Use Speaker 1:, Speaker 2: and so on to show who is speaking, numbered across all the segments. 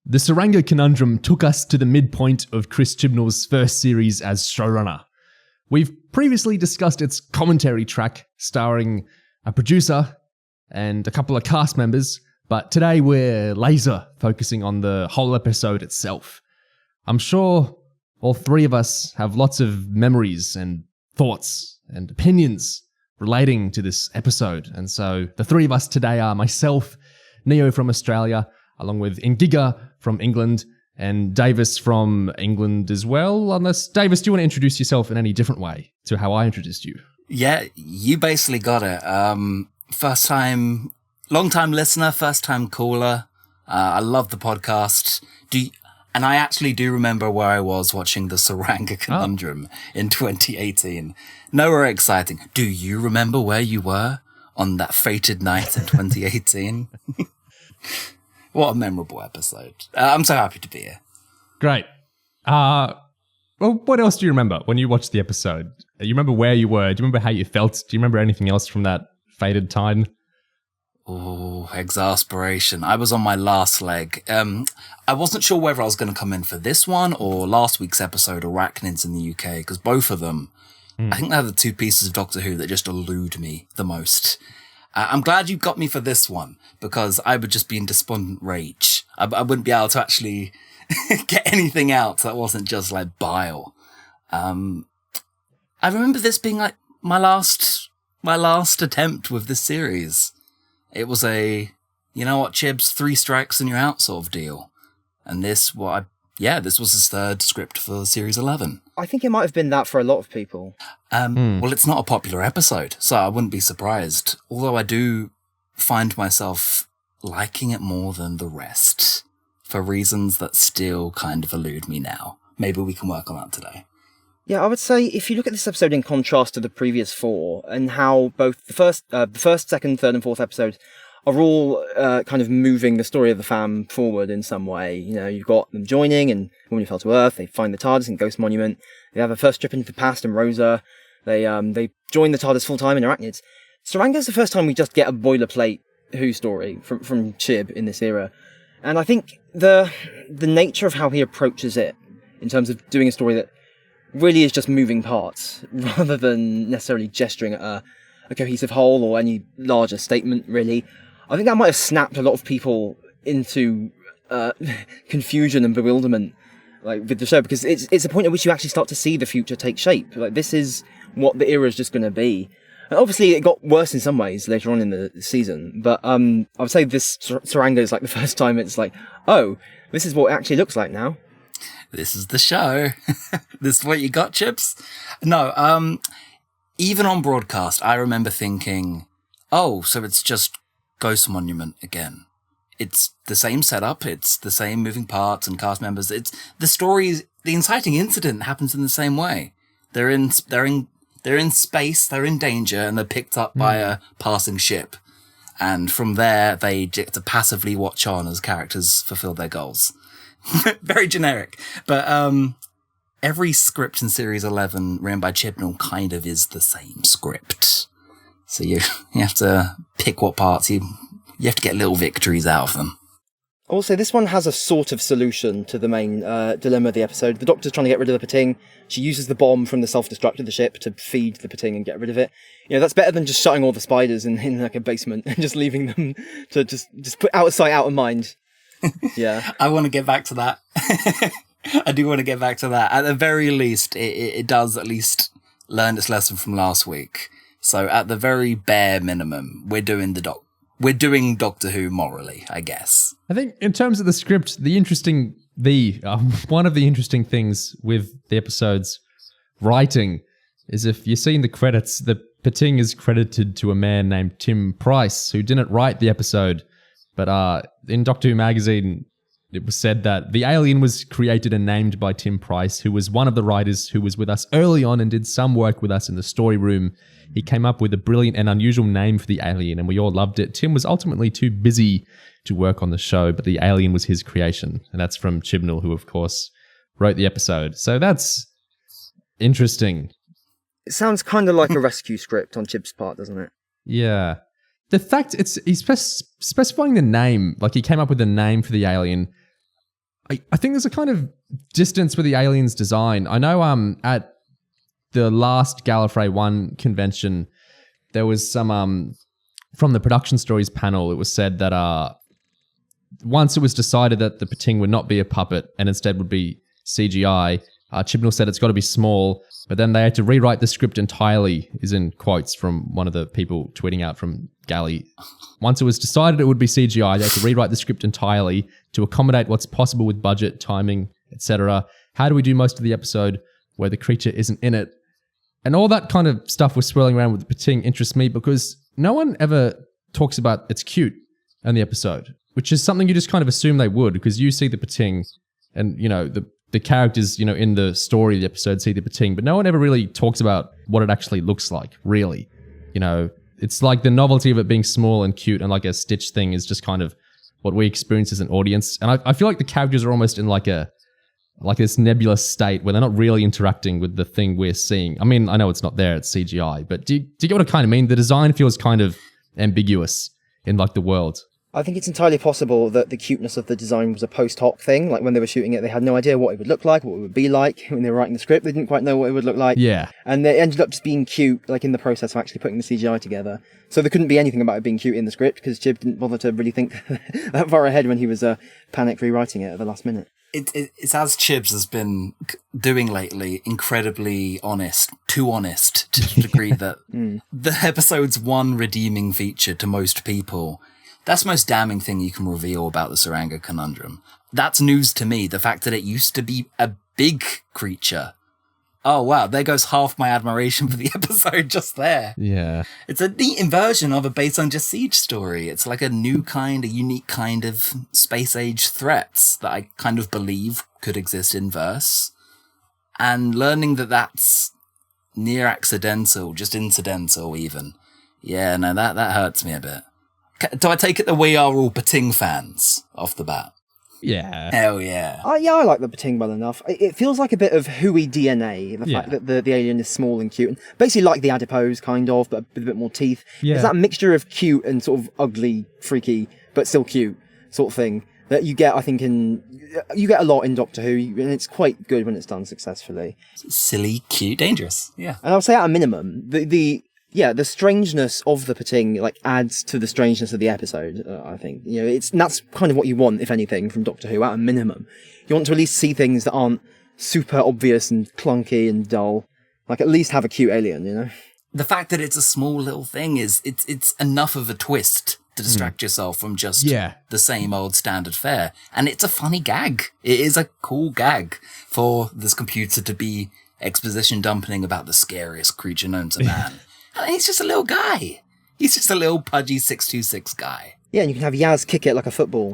Speaker 1: The Tsuranga Conundrum took us to the midpoint of Chris Chibnall's first series as showrunner. We've previously discussed its commentary track starring a producer and a couple of cast members, but today we're laser focusing on the whole episode itself. I'm sure all three of us have lots of memories and thoughts and opinions relating to this episode, and so the three of us today are myself, Neo from Australia, along with Ingiga from England, and Davis from England as well. Unless, Davis, do you want to introduce yourself in any different way to how I introduced you?
Speaker 2: Yeah, you basically got it. First time, long time listener, first time caller. I love the podcast. And I actually do remember where I was watching the Tsuranga Conundrum in 2018. Nowhere exciting. Do you remember where you were on that fated night in 2018? What a memorable episode. I'm so happy to be here.
Speaker 1: Great. Well, what else do you remember when you watched the episode? You remember where you were? Do you remember how you felt? Do you remember anything else from that fated time?
Speaker 2: Oh, exasperation. I was on my last leg. I wasn't sure whether I was going to come in for this one or last week's episode, Arachnids in the UK, because both of them, I think they're the two pieces of Doctor Who that just elude me the most. I'm glad you got me for this one, because I would just be in despondent rage. I wouldn't be able to actually get anything out that wasn't just like bile. I remember this being like my last attempt with this series. It was a, you know what, Chibs, 3 strikes and you're out sort of deal. And this was his third script for Series 11.
Speaker 3: I think it might have been that for a lot of people.
Speaker 2: Well, it's not a popular episode, so I wouldn't be surprised. Although I do find myself liking it more than the rest, for reasons that still kind of elude me now. Maybe we can work on that today.
Speaker 3: Yeah, I would say if you look at this episode in contrast to the previous 4, and how both the first, second, third, and fourth episode are all kind of moving the story of the fam forward in some way. You know, you've got them joining, and when you fell to Earth, they find the TARDIS in Ghost Monument. They have a first trip into the past and Rosa. They join the TARDIS full time in Arachnids. Tsuranga's the first time we just get a boilerplate Who story from Chib in this era, and I think the nature of how he approaches it in terms of doing a story that really is just moving parts rather than necessarily gesturing at a cohesive whole or any larger statement, really. I think that might have snapped a lot of people into confusion and bewilderment, like, with the show, because it's a point at which you actually start to see the future take shape. Like, this is what the era is just going to be. And obviously, it got worse in some ways later on in the season, but I would say this Tsuranga is like the first time it's like, oh, this is what it actually looks like now.
Speaker 2: This is the show. This is what you got, Chips? No, even on broadcast, I remember thinking, oh, so it's just Ghost Monument again. It's the same setup, it's the same moving parts and cast members. It's the stories, the inciting incident happens in the same way. They're in space, they're in danger, and they're picked up by a passing ship. And from there, they get to passively watch on as characters fulfill their goals. Very generic. But every script in Series 11 written by Chibnall kind of is the same script. So you have to pick what parts you have to get little victories out of them.
Speaker 3: Also, this one has a sort of solution to the main dilemma of the episode. The Doctor's trying to get rid of the Pting. She uses the bomb from the self-destruct of the ship to feed the Pting and get rid of it. You know, that's better than just shutting all the spiders in like a basement and just leaving them to just put out of sight, out of mind. Yeah.
Speaker 2: I want to get back to that. I do want to get back to that. At the very least, it does at least learn its lesson from last week. So at the very bare minimum, we're doing Doctor Who morally, I guess.
Speaker 1: I think in terms of the script, one of the interesting things with the episode's writing is if you see in the credits, the Pting is credited to a man named Tim Price, who didn't write the episode. But in Doctor Who magazine, it was said that the alien was created and named by Tim Price, who was one of the writers who was with us early on and did some work with us in the story room. He came up with a brilliant and unusual name for the alien, and we all loved it. Tim was ultimately too busy to work on the show, but the alien was his creation. And that's from Chibnall, who, of course, wrote the episode. So that's interesting.
Speaker 3: It sounds kind of like a rescue script on Chib's part, doesn't it?
Speaker 1: Yeah. The fact he's specifying the name, like he came up with a name for the alien. I think there's a kind of distance with the aliens' design. I know at the last Gallifrey 1 convention, there was some from the production stories panel, it was said that once it was decided that the Pting would not be a puppet and instead would be CGI, Chibnall said it's got to be small, but then they had to rewrite the script entirely, is in quotes from one of the people tweeting out from Galley. Once it was decided it would be CGI, they had to rewrite the script entirely to accommodate what's possible with budget, timing, etc. How do we do most of the episode where the creature isn't in it? And all that kind of stuff was swirling around with the Pting interests me because no one ever talks about it's cute in the episode, which is something you just kind of assume they would because you see the Pting and, you know, the characters, you know, in the story of the episode see the Pting, but no one ever really talks about what it actually looks like, really. You know, it's like the novelty of it being small and cute and like a Stitch thing is just kind of what we experience as an audience. And I feel like the characters are almost in like this nebulous state where they're not really interacting with the thing we're seeing. I mean, I know it's not there, it's CGI, but do you get what I kind of mean? The design feels kind of ambiguous in like the world.
Speaker 3: I think it's entirely possible that the cuteness of the design was a post hoc thing. Like when they were shooting it, they had no idea what it would look like, what it would be like. When they were writing the script, they didn't quite know what it would look like.
Speaker 1: Yeah.
Speaker 3: And they ended up just being cute, like in the process of actually putting the CGI together. So there couldn't be anything about it being cute in the script because Chib didn't bother to really think that far ahead when he was panic rewriting it at the last minute.
Speaker 2: It's as Chibs has been doing lately, incredibly honest, too honest to the degree that the episode's one redeeming feature to most people. That's the most damning thing you can reveal about the Tsuranga Conundrum. That's news to me, the fact that it used to be a big creature. Oh wow, there goes half my admiration for the episode just there.
Speaker 1: Yeah.
Speaker 2: It's a neat inversion of a Based on Just Siege story. It's like a new kind, a unique kind of space-age threats that I kind of believe could exist in verse. And learning that that's near accidental, just incidental even. Yeah, no, that hurts me a bit. Do I take it that we are all Pting fans off the bat?
Speaker 1: Yeah.
Speaker 2: Hell yeah.
Speaker 3: Yeah, I like the Pting well enough. It feels like a bit of Hui DNA, the fact that the alien is small and cute. And basically like the adipose, kind of, but with a bit more teeth.
Speaker 1: Yeah.
Speaker 3: It's that mixture of cute and sort of ugly, freaky, but still cute sort of thing that you get, I think, you get a lot in Doctor Who, and it's quite good when it's done successfully.
Speaker 2: Silly, cute, dangerous. Yeah.
Speaker 3: And I'll say at a minimum, the strangeness of the Pting like adds to the strangeness of the episode. I think that's kind of what you want, if anything, from Doctor Who. At a minimum, you want to at least see things that aren't super obvious and clunky and dull. Like at least have a cute alien, you know.
Speaker 2: The fact that it's a small little thing it's enough of a twist to distract yourself from just the same old standard fare. And it's a funny gag. It is a cool gag for this computer to be exposition dumping about the scariest creature known to man. And he's just a little guy. He's just a little pudgy 626 guy.
Speaker 3: Yeah, and you can have Yaz kick it like a football.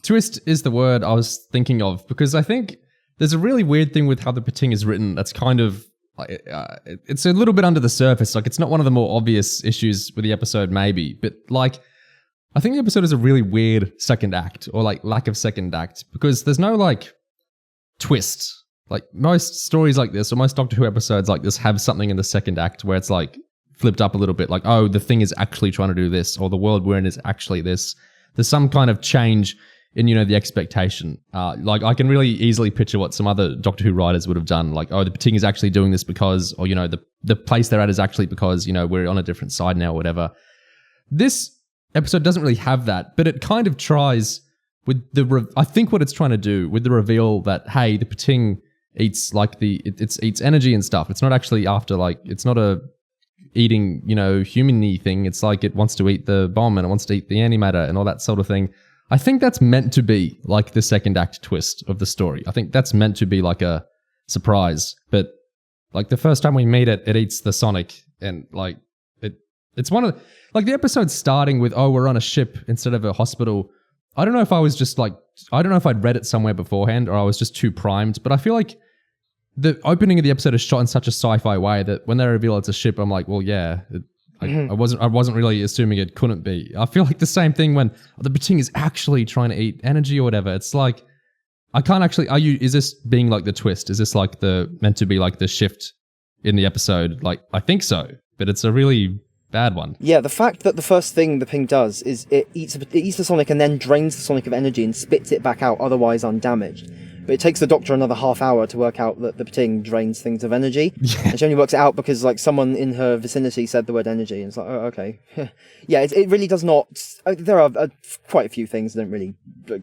Speaker 1: Twist is the word I was thinking of because I think there's a really weird thing with how the Pting is written that's kind of it's a little bit under the surface. Like it's not one of the more obvious issues with the episode maybe, but like I think the episode is a really weird second act or like lack of second act because there's no like twist. Like most stories like this or most Doctor Who episodes like this have something in the second act where it's like flipped up a little bit, like, oh, the thing is actually trying to do this, or the world we're in is actually this. There's some kind of change in, the expectation. Like, I can really easily picture what some other Doctor Who writers would have done, like, oh, the Pting is actually doing this because, or, the place they're at is actually because, we're on a different side now or whatever. This episode doesn't really have that, but it kind of tries with I think what it's trying to do with the reveal that, hey, the Pting eats, like, it eats energy and stuff. It's not actually after, like, it's not a eating, human-y thing. It's like it wants to eat the bomb and it wants to eat the antimatter and all that sort of thing. I think that's meant to be like the second act twist of the story. I think that's meant to be like a surprise. But like the first time we meet it, it eats the Sonic and like it's one of like the episode starting with, oh, we're on a ship instead of a hospital. I don't know if I was just like, I don't know if I'd read it somewhere beforehand or I was just too primed, but I feel like the opening of the episode is shot in such a sci-fi way that when they reveal it's a ship, I'm like, well, yeah, I wasn't really assuming it couldn't be. I feel like the same thing when the Pting is actually trying to eat energy or whatever. It's like, I can't actually, is this being like the twist? Is this like meant to be like the shift in the episode? Like, I think so, but it's a really bad one.
Speaker 3: Yeah, the fact that the first thing the Pting does is it eats the Sonic and then drains the Sonic of energy and spits it back out, otherwise undamaged. But it takes the Doctor another half hour to work out that the Pting drains things of energy. Yeah. And she only works it out because like someone in her vicinity said the word energy, and it's like, oh, okay. Yeah, it really does not... there are quite a few things that don't really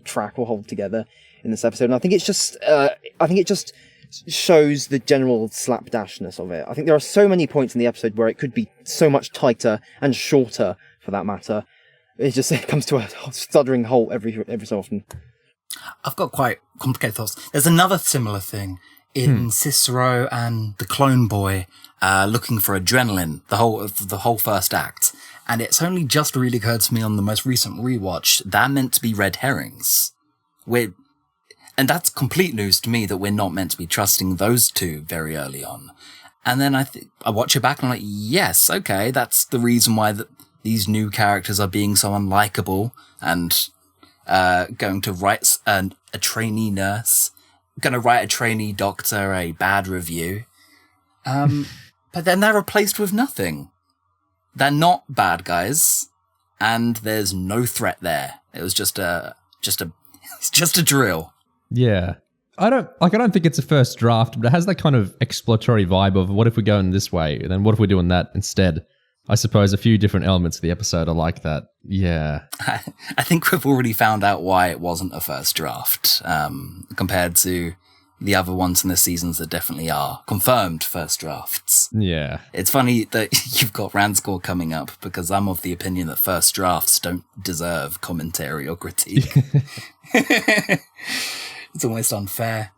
Speaker 3: track or hold together in this episode, and I think it's just... I think it just shows the general slapdashness of it. I think there are so many points in the episode where it could be so much tighter and shorter, for that matter. It comes to a stuttering halt every so often.
Speaker 2: I've got quite complicated thoughts. There's another similar thing in Cicero and the Clone Boy looking for adrenaline, the whole first act. And it's only just really occurred to me on the most recent rewatch, they're meant to be red herrings. And that's complete news to me that we're not meant to be trusting those two very early on. And then I watch it back and I'm like, yes, okay, that's the reason why these new characters are being so unlikable and going to write a trainee nurse, going to write a trainee doctor a bad review. But then they're replaced with nothing. They're not bad guys, and there's no threat there. It was just a drill.
Speaker 1: Yeah. I don't think it's a first draft, but it has that kind of exploratory vibe of what if we're going this way, and then what if we're doing that instead? I suppose a few different elements of the episode are like that. Yeah.
Speaker 2: I think we've already found out why it wasn't a first draft, compared to the other ones in the seasons that definitely are confirmed first drafts.
Speaker 1: Yeah.
Speaker 2: It's funny that you've got Randscore coming up, because I'm of the opinion that first drafts don't deserve commentary or critique. It's almost unfair.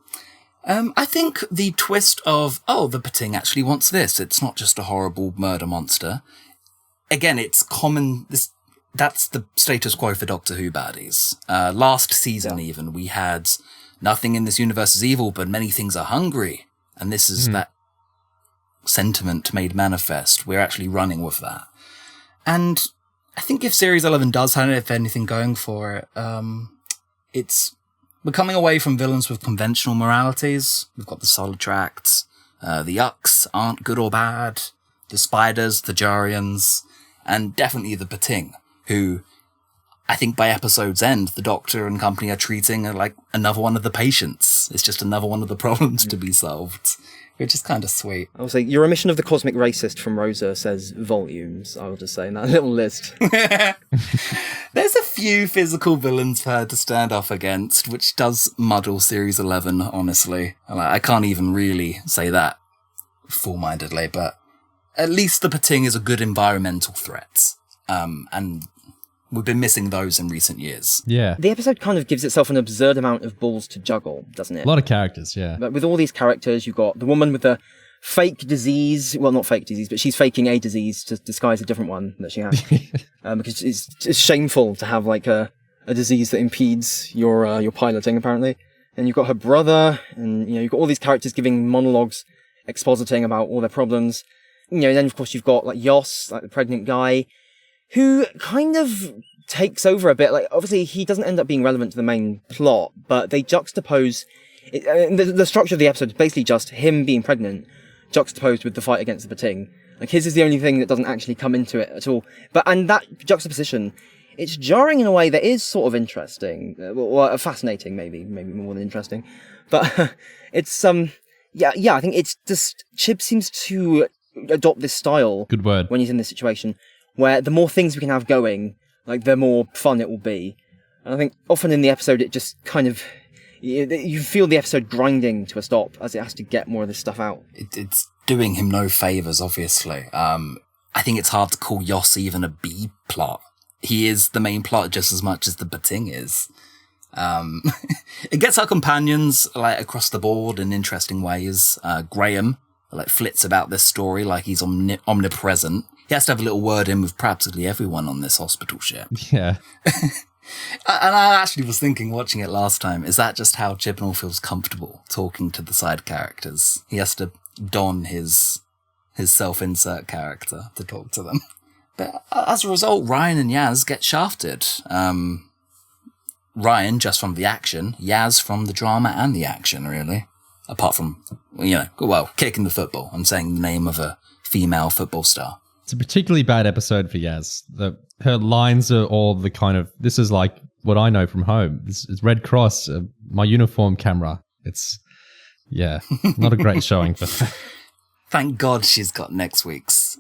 Speaker 2: I think the twist of, the Pting actually wants this. It's not just a horrible murder monster. Again, it's common. That's the status quo for Doctor Who baddies. Last season, even, we had nothing in this universe is evil, but many things are hungry. And this is that sentiment made manifest. We're actually running with that. And I think if Series 11 does have anything going for it, we're coming away from villains with conventional moralities. We've got the solid tracts. The Yucks aren't good or bad. The Spiders, the Jarians, and definitely the Pting, who I think by episode's end, the Doctor and company are treating like another one of the patients. It's just another one of the problems to be solved, which is kind of sweet.
Speaker 3: I will say, your omission of the cosmic racist from Rosa says volumes, I will just say, in that little list.
Speaker 2: There's a few physical villains for her to stand off against, which does muddle Series 11, honestly. I can't even really say that full-mindedly, but at least the Pting is a good environmental threat. And we've been missing those in recent years.
Speaker 1: Yeah.
Speaker 3: The episode kind of gives itself an absurd amount of balls to juggle, doesn't it?
Speaker 1: A lot of characters, yeah.
Speaker 3: But with all these characters, you've got the woman with the fake disease. Well, not fake disease, but she's faking a disease to disguise a different one that she has. Because it's shameful to have like a disease that impedes your piloting, apparently. And you've got her brother, and you've got all these characters giving monologues, expositing about all their problems. And then of course you've got like Yoss, like the pregnant guy, who kind of takes over a bit. Like, obviously, he doesn't end up being relevant to the main plot, but they juxtapose... the structure of the episode is basically just him being pregnant, juxtaposed with the fight against the Pting. Like, his is the only thing that doesn't actually come into it at all. And that juxtaposition, it's jarring in a way that is sort of interesting. Or fascinating, maybe more than interesting. But it's, I think it's just... Chib seems to adopt this style...
Speaker 1: Good word.
Speaker 3: ...when he's in this situation, where the more things we can have going, like, the more fun it will be. And I think often in the episode, it just kind of... You feel the episode grinding to a stop as it has to get more of this stuff out.
Speaker 2: It's doing him no favours, obviously. I think it's hard to call Yoss even a B-plot. He is the main plot just as much as the Pting is. It gets our companions like across the board in interesting ways. Graham like flits about this story like he's omnipresent. He has to have a little word in with practically everyone on this hospital ship.
Speaker 1: Yeah.
Speaker 2: And I actually was thinking, watching it last time, is that just how Chibnall feels comfortable talking to the side characters? He has to don his self-insert character to talk to them. But as a result, Ryan and Yaz get shafted. Ryan, just from the action. Yaz from the drama and the action, really. Apart from, kicking the football and saying the name of a female football star.
Speaker 1: It's a particularly bad episode for Yaz. Her lines are all the kind of, this is like what I know from home. This is Red Cross, my uniform camera. It's, not a great showing for her.
Speaker 2: Thank God she's got next week's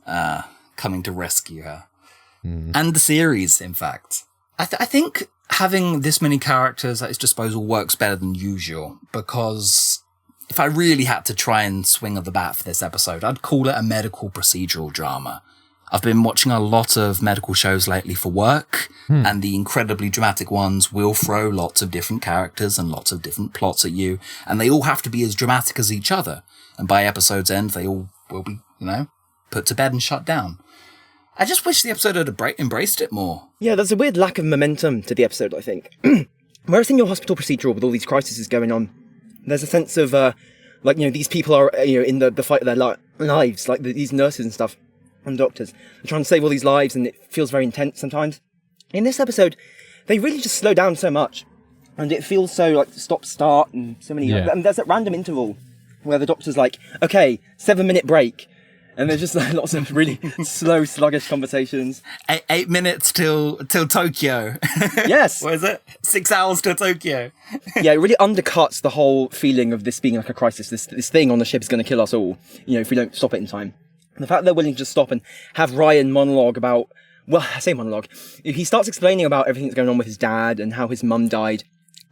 Speaker 2: coming to rescue her. And the series, in fact. I think having this many characters at its disposal works better than usual, because if I really had to try and swing of the bat for this episode, I'd call it a medical procedural drama. I've been watching a lot of medical shows lately for work, and the incredibly dramatic ones will throw lots of different characters and lots of different plots at you, and they all have to be as dramatic as each other. And by episode's end, they all will be, put to bed and shut down. I just wish the episode had embraced it more.
Speaker 3: Yeah, there's a weird lack of momentum to the episode, I think. Whereas in your hospital procedural with all these crises going on, there's a sense of, these people are, in the fight of their lives, like these nurses and stuff, and doctors. They're trying to save all these lives, and it feels very intense sometimes. In this episode, they really just slow down so much, and it feels so, like, stop-start, and so many... And there's that random interval where the doctor's like, okay, 7-minute break. And there's just like lots of really slow, sluggish conversations.
Speaker 2: 8 minutes till Tokyo.
Speaker 3: Yes.
Speaker 2: What is it? 6 hours till Tokyo.
Speaker 3: Yeah, it really undercuts the whole feeling of this being like a crisis. This thing on the ship is going to kill us all, if we don't stop it in time. And the fact that they're willing to just stop and have Ryan monologue about, well, I say monologue. He starts explaining about everything that's going on with his dad and how his mum died.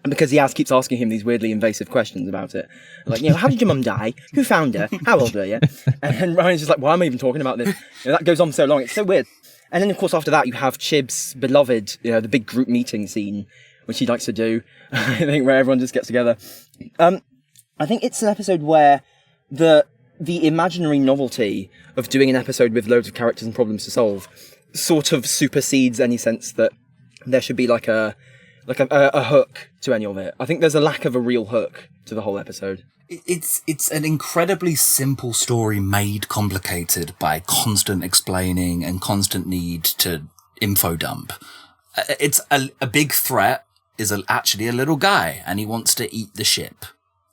Speaker 3: And because Yaz keeps asking him these weirdly invasive questions about it. Like, how did your mum die? Who found her? How old were you? And Ryan's just like, why am I even talking about this? That goes on for so long. It's so weird. And then, of course, after that, you have Chib's beloved, the big group meeting scene, which he likes to do. I think where everyone just gets together. I think it's an episode where the imaginary novelty of doing an episode with loads of characters and problems to solve sort of supersedes any sense that there should be like a hook to any of it. I think there's a lack of a real hook to the whole episode.
Speaker 2: It's an incredibly simple story made complicated by constant explaining and constant need to info dump. It's a big threat is actually a little guy, and he wants to eat the ship.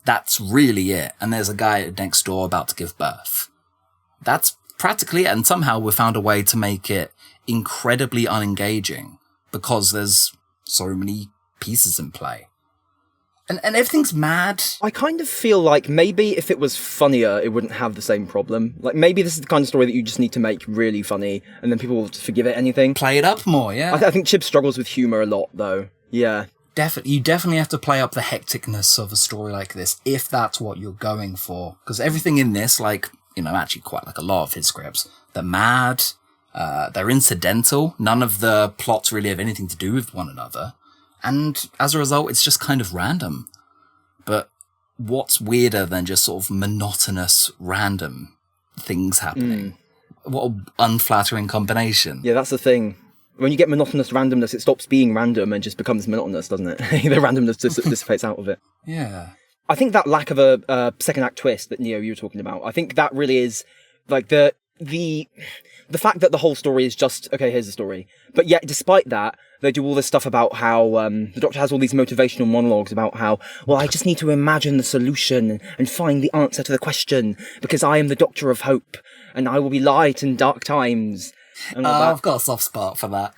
Speaker 2: That's really it. And there's a guy next door about to give birth. That's practically it. And somehow we've found a way to make it incredibly unengaging because there's so many pieces in play. And everything's mad.
Speaker 3: I kind of feel like maybe if it was funnier, it wouldn't have the same problem. Like, maybe this is the kind of story that you just need to make really funny, and then people will just forgive it anything.
Speaker 2: Play it up more, yeah.
Speaker 3: I think Chib struggles with humour a lot, though. Yeah.
Speaker 2: You definitely have to play up the hecticness of a story like this, if that's what you're going for. Because everything in this, actually quite like a lot of his scripts, they're mad, they're incidental, none of the plots really have anything to do with one another. And as a result, it's just kind of random. But what's weirder than just sort of monotonous, random things happening? What an unflattering combination.
Speaker 3: Yeah, that's the thing. When you get monotonous randomness, it stops being random and just becomes monotonous, doesn't it? The randomness dissipates out of it.
Speaker 2: Yeah.
Speaker 3: I think that lack of a second act twist that, Neo, you were talking about, I think that really is, like, the fact that the whole story is just, okay, here's the story. But yet, despite that, they do all this stuff about how the Doctor has all these motivational monologues about how, well, I just need to imagine the solution and find the answer to the question because I am the Doctor of Hope and I will be light in dark times.
Speaker 2: I've got a soft spot for that.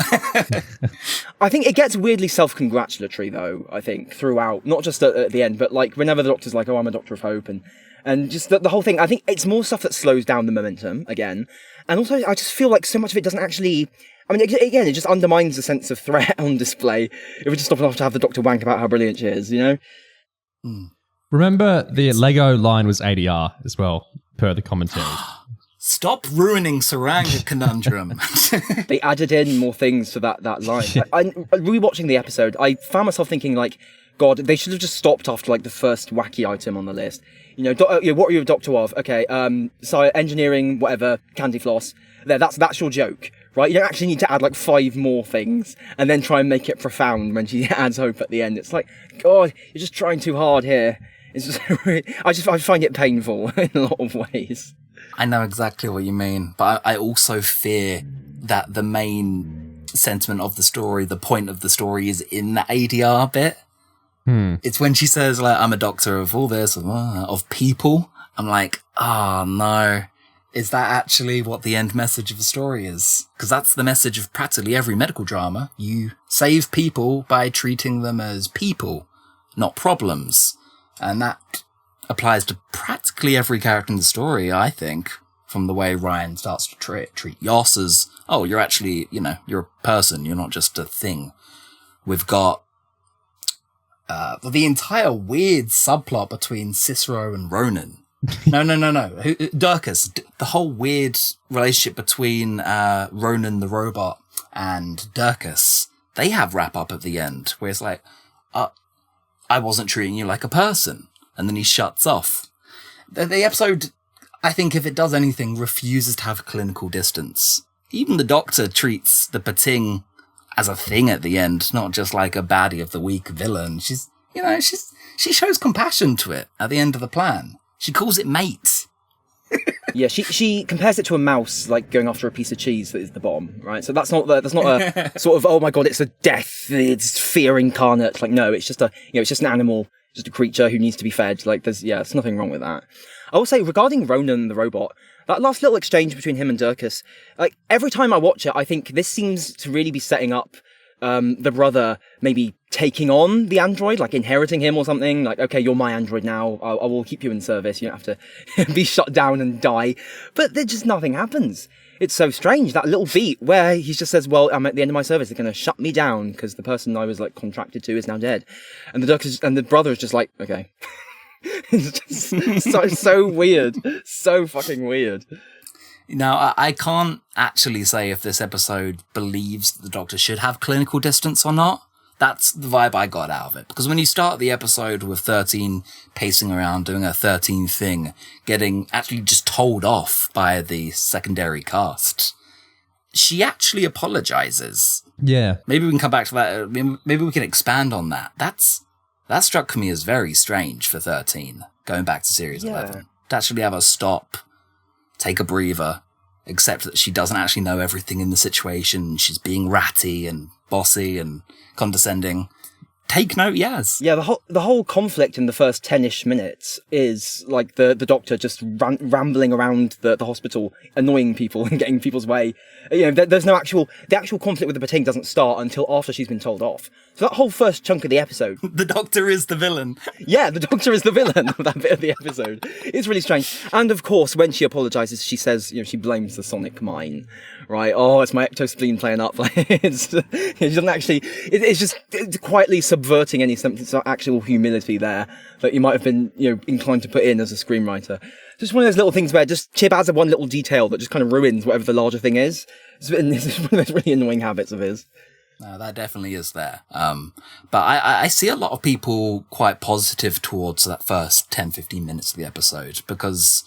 Speaker 3: I think it gets weirdly self-congratulatory, though, I think, throughout. Not just at the end, but, like, whenever the Doctor's like, oh, I'm a Doctor of Hope, and just the whole thing. I think it's more stuff that slows down the momentum, again. And also, I just feel like so much of it doesn't actually... I mean, again, it just undermines the sense of threat on display if we just stop enough to have the Doctor wank about how brilliant she is,
Speaker 1: Remember, the Lego line was ADR as well, per the commentary.
Speaker 2: Stop ruining Tsuranga Conundrum.
Speaker 3: They added in more things for that line. Rewatching the episode, I found myself thinking, like, God, they should have just stopped after, like, the first wacky item on the list. What are you a doctor of? Okay, so engineering, whatever, candy floss. That's your joke, right? You don't actually need to add, like, 5 more things and then try and make it profound when she adds hope at the end. It's like, God, you're just trying too hard here. It's just, I find it painful in a lot of ways.
Speaker 2: I know exactly what you mean, but I also fear that the main sentiment of the story, the point of the story, is in the ADR bit. It's when she says, like, I'm a doctor of all this, of people. I'm like, oh no, Is that actually what the end message of the story is? Because that's the message of practically every medical drama. You save people by treating them as people, not problems. And that applies to practically every character in the story, I think, from the way Ryan starts to treat Yoss as, oh, you're actually, you're a person, you're not just a thing. We've got the entire weird subplot between Cicero and Ronan. No. Durkis. The whole weird relationship between Ronan the robot and Durkis. They have wrap up at the end where it's like, I wasn't treating you like a person. And then he shuts off. The episode, I think if it does anything, refuses to have clinical distance. Even the Doctor treats the Pting as a thing at the end, not just like a baddie of the week villain. She shows compassion to it at the end of the plan. She calls it mate.
Speaker 3: Yeah, she compares it to a mouse, like going after a piece of cheese that is the bomb, right? So that's not a sort of, oh my god, it's a death, it's fear incarnate. Like, no, it's just it's just an animal, just a creature who needs to be fed. Like, there's nothing wrong with that. I will say, regarding Ronan the robot, that last little exchange between him and Durkis, like, every time I watch it, I think this seems to really be setting up the brother maybe taking on the android, like inheriting him or something. Like, okay, you're my android now. I will keep you in service. You don't have to be shut down and die. But there just nothing happens. It's so strange, that little beat where he just says, well, I'm at the end of my service. They're going to shut me down because the person I was like contracted to is now dead. And the brother is just like, okay. It's just so weird. So fucking weird.
Speaker 2: Now, I can't actually say if this episode believes that the Doctor should have clinical distance or not. That's the vibe I got out of it. Because when you start the episode with 13 pacing around, doing a 13 thing, getting actually just told off by the secondary cast, she actually apologizes.
Speaker 1: Yeah.
Speaker 2: Maybe we can come back to that. Maybe we can expand on that. That struck me as very strange for 13, going back to series 11. To actually have her stop, take a breather, accept that she doesn't actually know everything in the situation. She's being ratty and bossy and condescending. Take note, yes.
Speaker 3: Yeah, the whole conflict in the first 10-ish minutes is like the Doctor just rambling around the hospital, annoying people and getting people's way. There's the actual conflict with the Pting doesn't start until after she's been told off. So that whole first chunk of the episode...
Speaker 2: The Doctor is the villain.
Speaker 3: Yeah, the Doctor is the villain of that bit of the episode. It's really strange. And of course, when she apologises, she says, she blames the sonic mine, right? Oh, it's my ectospleen playing up. Like, she doesn't actually... It's just quietly subverting any actual humility there that you might have been, inclined to put in as a screenwriter. Just one of those little things where just Chib adds one little detail that just kind of ruins whatever the larger thing is. It's one of those really annoying habits of his.
Speaker 2: No, that definitely is there. But I see a lot of people quite positive towards that first 10, 15 minutes of the episode, because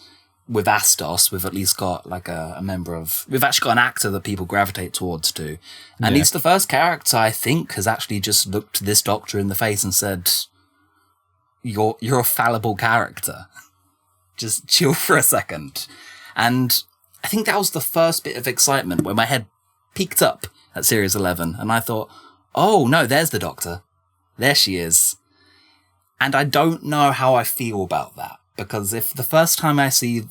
Speaker 2: with Astos, we've at least got like we've actually got an actor that people gravitate towards too. And he's the first character I think has actually just looked this Doctor in the face and said, you're a fallible character. Just chill for a second. And I think that was the first bit of excitement where my head peaked up at Series 11, and I thought, oh no, there's the Doctor. There she is. And I don't know how I feel about that, because if the first time I see,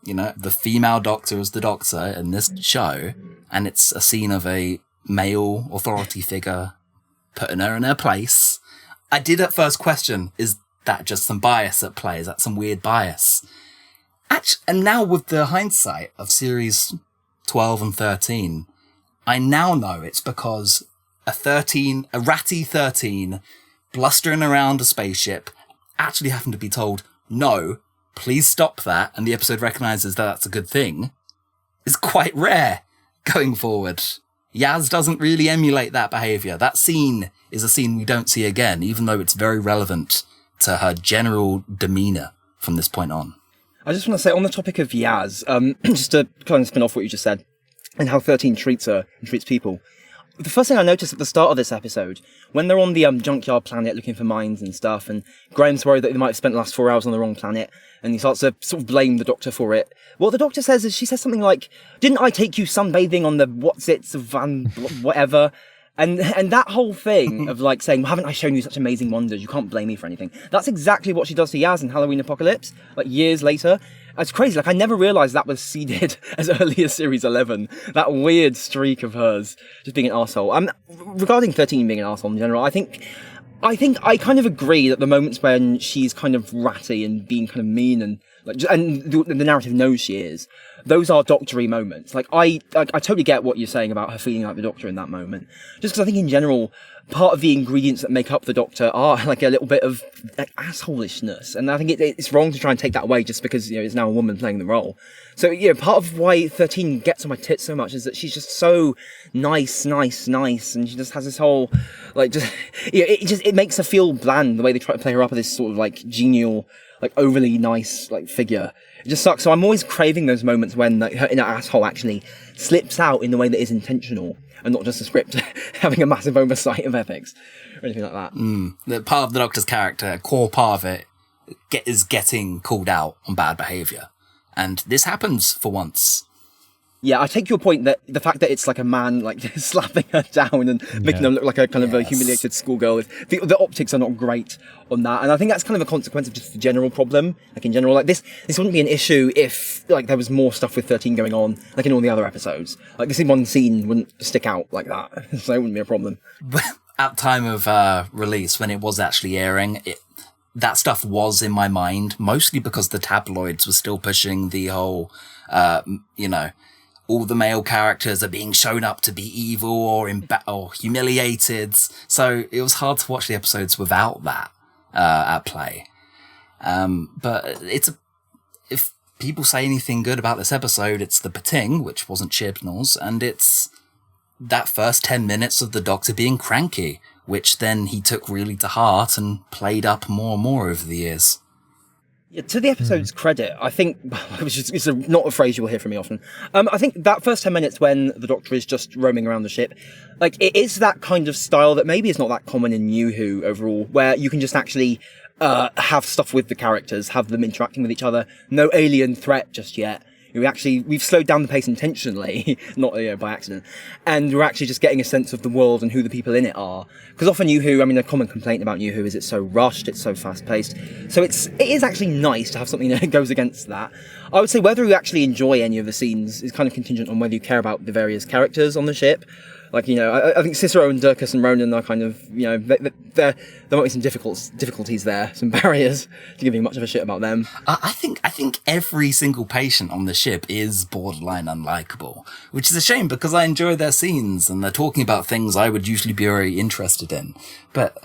Speaker 2: the female Doctor as the Doctor in this show, and it's a scene of a male authority figure putting her in her place, I did at first question, is that just some bias at play? Is that some weird bias? And now with the hindsight of Series 12 and 13, I now know it's because a ratty 13 blustering around a spaceship actually happened to be told, no, please stop that, and the episode recognises that that's a good thing, is quite rare going forward. Yaz doesn't really emulate that behaviour. That scene is a scene we don't see again, even though it's very relevant to her general demeanour from this point on.
Speaker 3: I just want to say, on the topic of Yaz, just to kind of spin off what you just said, and how 13 treats her and treats people. The first thing I noticed at the start of this episode, when they're on the junkyard planet looking for mines and stuff, and Graham's worried that they might have spent the last 4 hours on the wrong planet, and he starts to sort of blame the Doctor for it. What the Doctor says is, she says something like, didn't I take you sunbathing on the what's-its of whatever? And that whole thing of like saying, well, haven't I shown you such amazing wonders? You can't blame me for anything. That's exactly what she does to Yaz in Halloween Apocalypse, like years later. It's crazy. Like, I never realised that was seeded as early as Series 11. That weird streak of hers just being an arsehole. Regarding 13 being an arsehole in general, I think I kind of agree that the moments when she's kind of ratty and being kind of mean and the narrative knows she is, those are Doctor-y moments. Like, I totally get what you're saying about her feeling like the Doctor in that moment. Just because I think in general, part of the ingredients that make up the Doctor are like a little bit of like assholishness, and I think it's wrong to try and take that away just because it's now a woman playing the role. So part of why 13 gets on my tits so much is that she's just so nice, and she just has this whole like just it makes her feel bland the way they try to play her up as this sort of like genial, like overly nice like figure. It just sucks. So I'm always craving those moments when like her inner asshole actually slips out in the way that is intentional and not just a script having a massive oversight of ethics or anything like that.
Speaker 2: The part of the Doctor's character, a core part of it, is getting called out on bad behaviour. And this happens for once.
Speaker 3: Yeah, I take your point that the fact that it's like a man like slapping her down and making her look like a kind of a humiliated schoolgirl, the optics are not great on that, and I think that's kind of a consequence of just the general problem. Like in general, like this wouldn't be an issue if like there was more stuff with 13 going on, like in all the other episodes. Like this one scene wouldn't stick out like that, so it wouldn't be a problem.
Speaker 2: At time of release, when it was actually airing, that stuff was in my mind, mostly because the tabloids were still pushing the whole, all the male characters are being shown up to be evil or humiliated. So it was hard to watch the episodes without that at play. But if people say anything good about this episode, it's the Pting, which wasn't Chibnall's, and it's that first 10 minutes of the Doctor being cranky, which then he took really to heart and played up more and more over the years.
Speaker 3: Yeah, to the episode's credit, I think, which is not a phrase you will hear from me often, I think that first 10 minutes when the Doctor is just roaming around the ship, like, it is that kind of style that maybe is not that common in New Who overall, where you can just actually have stuff with the characters, have them interacting with each other, no alien threat just yet. We've slowed down the pace intentionally, not by accident, and we're actually just getting a sense of the world and who the people in it are. Because often New Who, a common complaint about New Who is it's so rushed, it's so fast-paced. So it is actually nice to have something that goes against that. I would say whether you actually enjoy any of the scenes is kind of contingent on whether you care about the various characters on the ship. Like, I think Cicero and Dirkus and Ronan are kind of, there might be some difficulties there, some barriers to giving much of a shit about them.
Speaker 2: I think every single patient on the ship is borderline unlikable, which is a shame because I enjoy their scenes and they're talking about things I would usually be very interested in. But,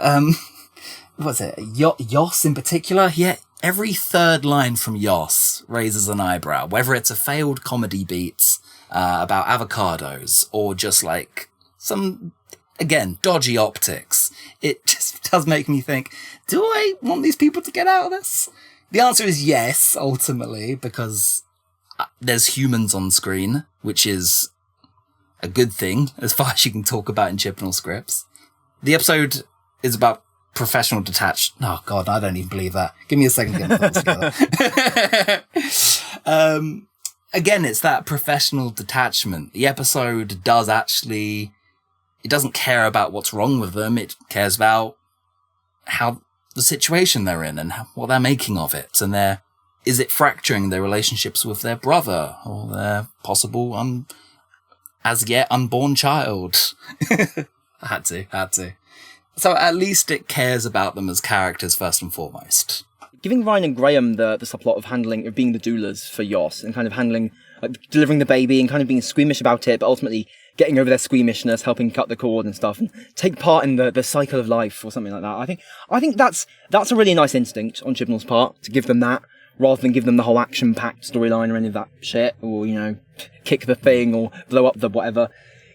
Speaker 2: what's it? Yoss in particular? Yeah, every third line from Yoss raises an eyebrow, whether it's a failed comedy beat about avocados or just like some, again, dodgy optics. It just does make me think, do I want these people to get out of this? The answer is yes, ultimately, because there's humans on screen, which is a good thing, as far as you can talk about in Chibnall scripts. The episode is about professional detached. Oh, God, I don't even believe that. Give me a second to get my thoughts together. Again, it's that professional detachment. The episode it doesn't care about what's wrong with them. It cares about how the situation they're in and what they're making of it. And is it fracturing their relationships with their brother or their possible, as yet unborn child? Had to. So at least it cares about them as characters first and foremost.
Speaker 3: Giving Ryan and Graham the subplot of being the doulas for Yoss and kind of handling, like, delivering the baby and kind of being squeamish about it, but ultimately getting over their squeamishness, helping cut the cord and stuff, and take part in the cycle of life or something like that. I think that's a really nice instinct on Chibnall's part to give them that, rather than give them the whole action-packed storyline or any of that shit, or kick the thing or blow up the whatever.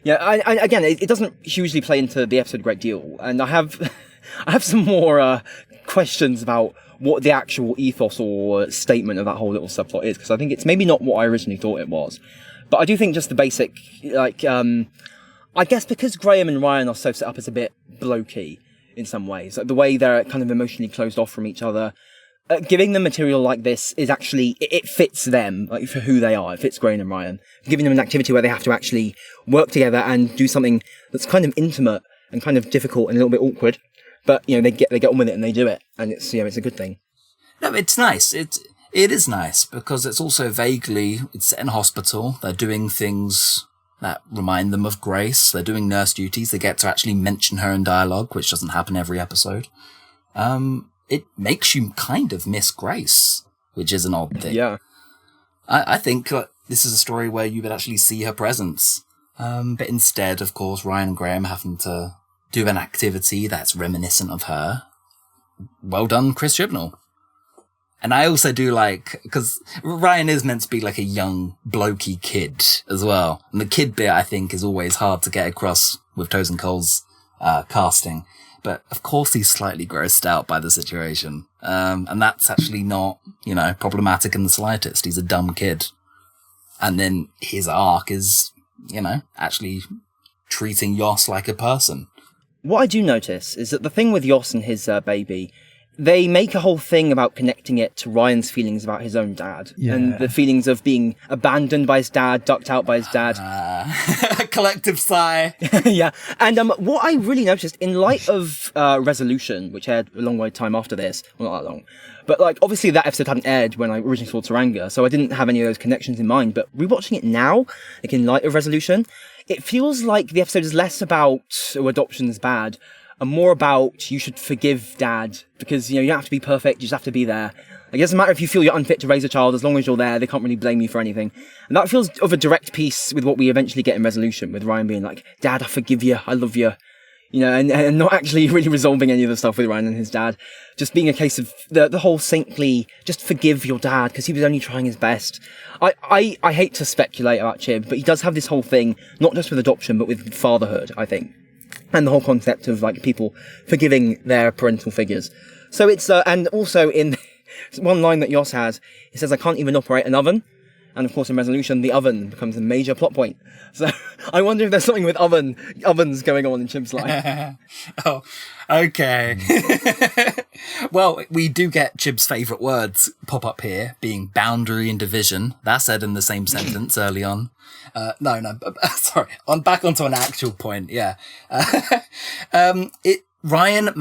Speaker 3: Yeah, again, it doesn't hugely play into the episode a great deal, and I have some more questions about what the actual ethos or statement of that whole little subplot is, because I think it's maybe not what I originally thought it was. But I do think just the basic, I guess because Graham and Ryan are so set up as a bit blokey in some ways, like the way they're kind of emotionally closed off from each other, giving them material like this is actually, it fits them, like for who they are. It fits Graham and Ryan. Giving them an activity where they have to actually work together and do something that's kind of intimate and kind of difficult and a little bit awkward. But, they get on with it and they do it. And it's, it's a good thing.
Speaker 2: No, it's nice. It is nice because it's also it's set in hospital. They're doing things that remind them of Grace. They're doing nurse duties. They get to actually mention her in dialogue, which doesn't happen every episode. It makes you kind of miss Grace, which is an odd thing.
Speaker 3: Yeah.
Speaker 2: I think this is a story where you would actually see her presence. But instead, of course, Ryan and Graham having to do an activity that's reminiscent of her. Well done, Chris Chibnall. And I also do like, because Ryan is meant to be like a young, blokey kid as well. And the kid bit, I think, is always hard to get across with Toes and Cole's casting. But of course he's slightly grossed out by the situation. And that's actually not, problematic in the slightest. He's a dumb kid. And then his arc is, actually treating Yoss like a person.
Speaker 3: What I do notice is that the thing with Yoss and his baby, they make a whole thing about connecting it to Ryan's feelings about his own dad.
Speaker 1: Yeah.
Speaker 3: And the feelings of being abandoned by his dad, ducked out by his dad.
Speaker 2: A collective sigh.
Speaker 3: Yeah. And what I really noticed, in light of Resolution, which aired a long way time after this, well, not that long, but obviously that episode hadn't aired when I originally saw Tsuranga, so I didn't have any of those connections in mind, but rewatching it now, in light of Resolution, it feels like the episode is less about, adoption's bad, and more about, you should forgive dad, because, you don't have to be perfect, you just have to be there. It doesn't matter if you feel you're unfit to raise a child, as long as you're there, they can't really blame you for anything. And that feels of a direct piece with what we eventually get in Resolution, with Ryan being like, Dad, I forgive you, I love you. And not actually really resolving any of the stuff with Ryan and his dad. Just being a case of the whole saintly, just forgive your dad, because he was only trying his best. I hate to speculate about Chib, but he does have this whole thing, not just with adoption, but with fatherhood, I think. And the whole concept of people forgiving their parental figures. So it's, and also in one line that Yoss has, he says, I can't even operate an oven. And of course in Resolution, the oven becomes a major plot point. So I wonder if there's something with ovens going on in Chib's life.
Speaker 2: Oh, okay. Well, we do get Chib's favourite words pop up here, being boundary and division. That's said in the same sentence early on. Sorry. Back onto an actual point, yeah. Ryan and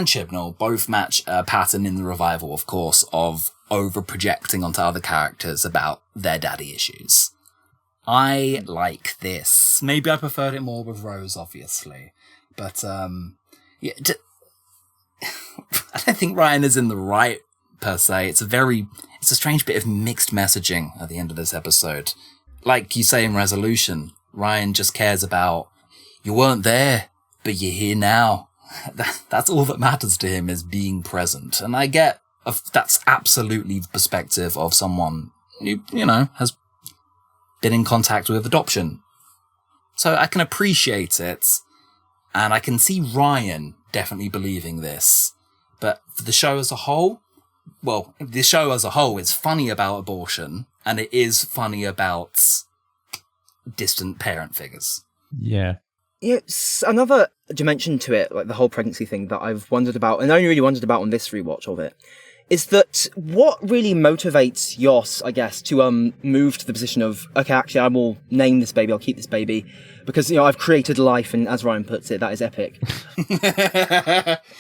Speaker 2: Chibnall both match a pattern in the revival, of course, of over-projecting onto other characters about their daddy issues. I like this. Maybe I preferred it more with Rose, obviously. But, yeah, I don't think Ryan is in the right, per se. It's a strange bit of mixed messaging at the end of this episode. Like you say in Resolution, Ryan just cares about, you weren't there, but you're here now. That's all that matters to him, is being present. And I get that's absolutely the perspective of someone who, has been in contact with adoption. So I can appreciate it, and I can see Ryan definitely believing this. But for the show as a whole, the show as a whole is funny about abortion, and it is funny about distant parent figures.
Speaker 1: Yeah.
Speaker 3: It's another dimension to it, the whole pregnancy thing, that I've wondered about, and only really wondered about on this rewatch of it, is that what really motivates Yoss, I guess, to move to the position of, okay, actually, I will name this baby, I'll keep this baby, because, I've created life, and as Ryan puts it, that is epic.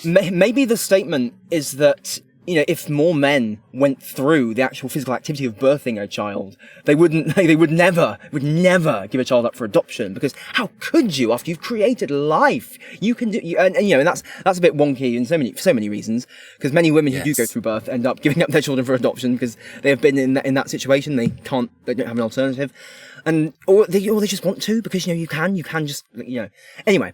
Speaker 3: Maybe the statement is that, if more men went through the actual physical activity of birthing a child, they would never give a child up for adoption, because how could you, after you've created life? You can do, and that's a bit wonky in so many reasons, because many women who do go through birth end up giving up their children for adoption because they have been in that situation. They don't have an alternative. Or they just want to, because, you can just, Anyway,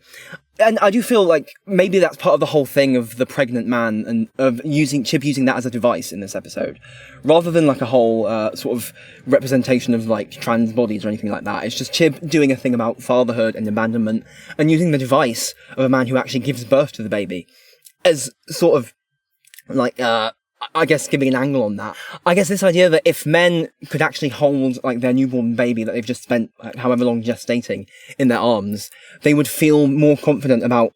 Speaker 3: and I do feel like maybe that's part of the whole thing of the pregnant man, and of Chib using that as a device in this episode, rather than a whole sort of representation of trans bodies or anything like that. It's just Chib doing a thing about fatherhood and abandonment, and using the device of a man who actually gives birth to the baby as sort of I guess giving an angle on that. I guess this idea that if men could actually hold their newborn baby that they've just spent however long gestating in their arms, they would feel more confident about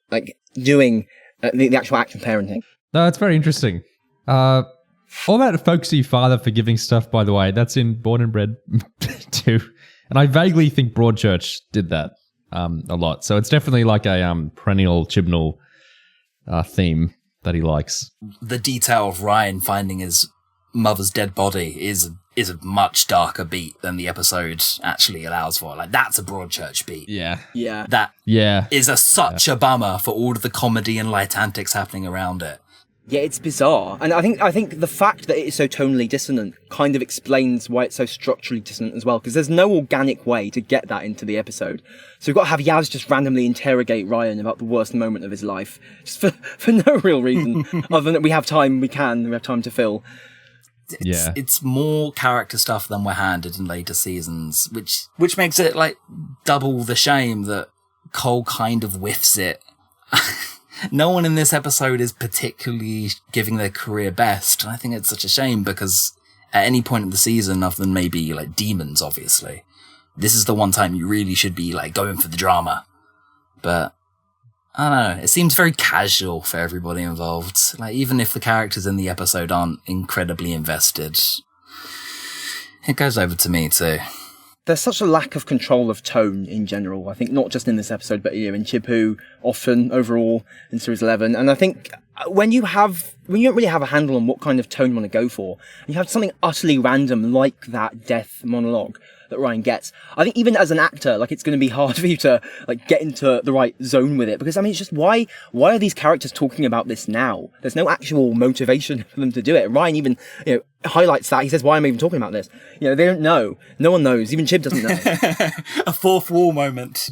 Speaker 3: doing the actual act of parenting.
Speaker 1: No, that's very interesting. All that folksy father forgiving stuff, by the way, that's in Born and Bred too. And I vaguely think Broadchurch did that a lot. So it's definitely a perennial Chibnall theme that he likes.
Speaker 2: The detail of Ryan finding his mother's dead body is a much darker beat than the episode actually allows for. Like, that's a Broadchurch beat.
Speaker 1: Yeah.
Speaker 2: That
Speaker 1: Yeah.
Speaker 2: is such a bummer for all of the comedy and light antics happening around it.
Speaker 3: Yeah, it's bizarre. And I think the fact that it is so tonally dissonant kind of explains why it's so structurally dissonant as well, because there's no organic way to get that into the episode. So we've got to have Yaz just randomly interrogate Ryan about the worst moment of his life, just for no real reason, other than that we have time to fill.
Speaker 2: It's more character stuff than we're handed in later seasons, which makes it like double the shame that Cole kind of whiffs it. No one in this episode is particularly giving their career best, and I think it's such a shame because at any point in the season, other than maybe like demons, obviously, this is the one time you really should be like going for the drama. But I don't know, it seems very casual for everybody involved. Like, even if the characters in the episode aren't incredibly invested, it goes over to me too.
Speaker 3: There's such a lack of control of tone in general. I think not just in this episode, but in Chibhu, often overall in series 11. And I think when you don't really have a handle on what kind of tone you want to go for, and you have something utterly random like that death monologue that Ryan gets, I think even as an actor, like, it's going to be hard for you to like get into the right zone with it, because I mean, it's just why are these characters talking about this now? There's no actual motivation for them to do it. Ryan even highlights that. He says, why am I even talking about this? They don't know. No one knows. Even Chib doesn't know.
Speaker 2: A fourth wall moment.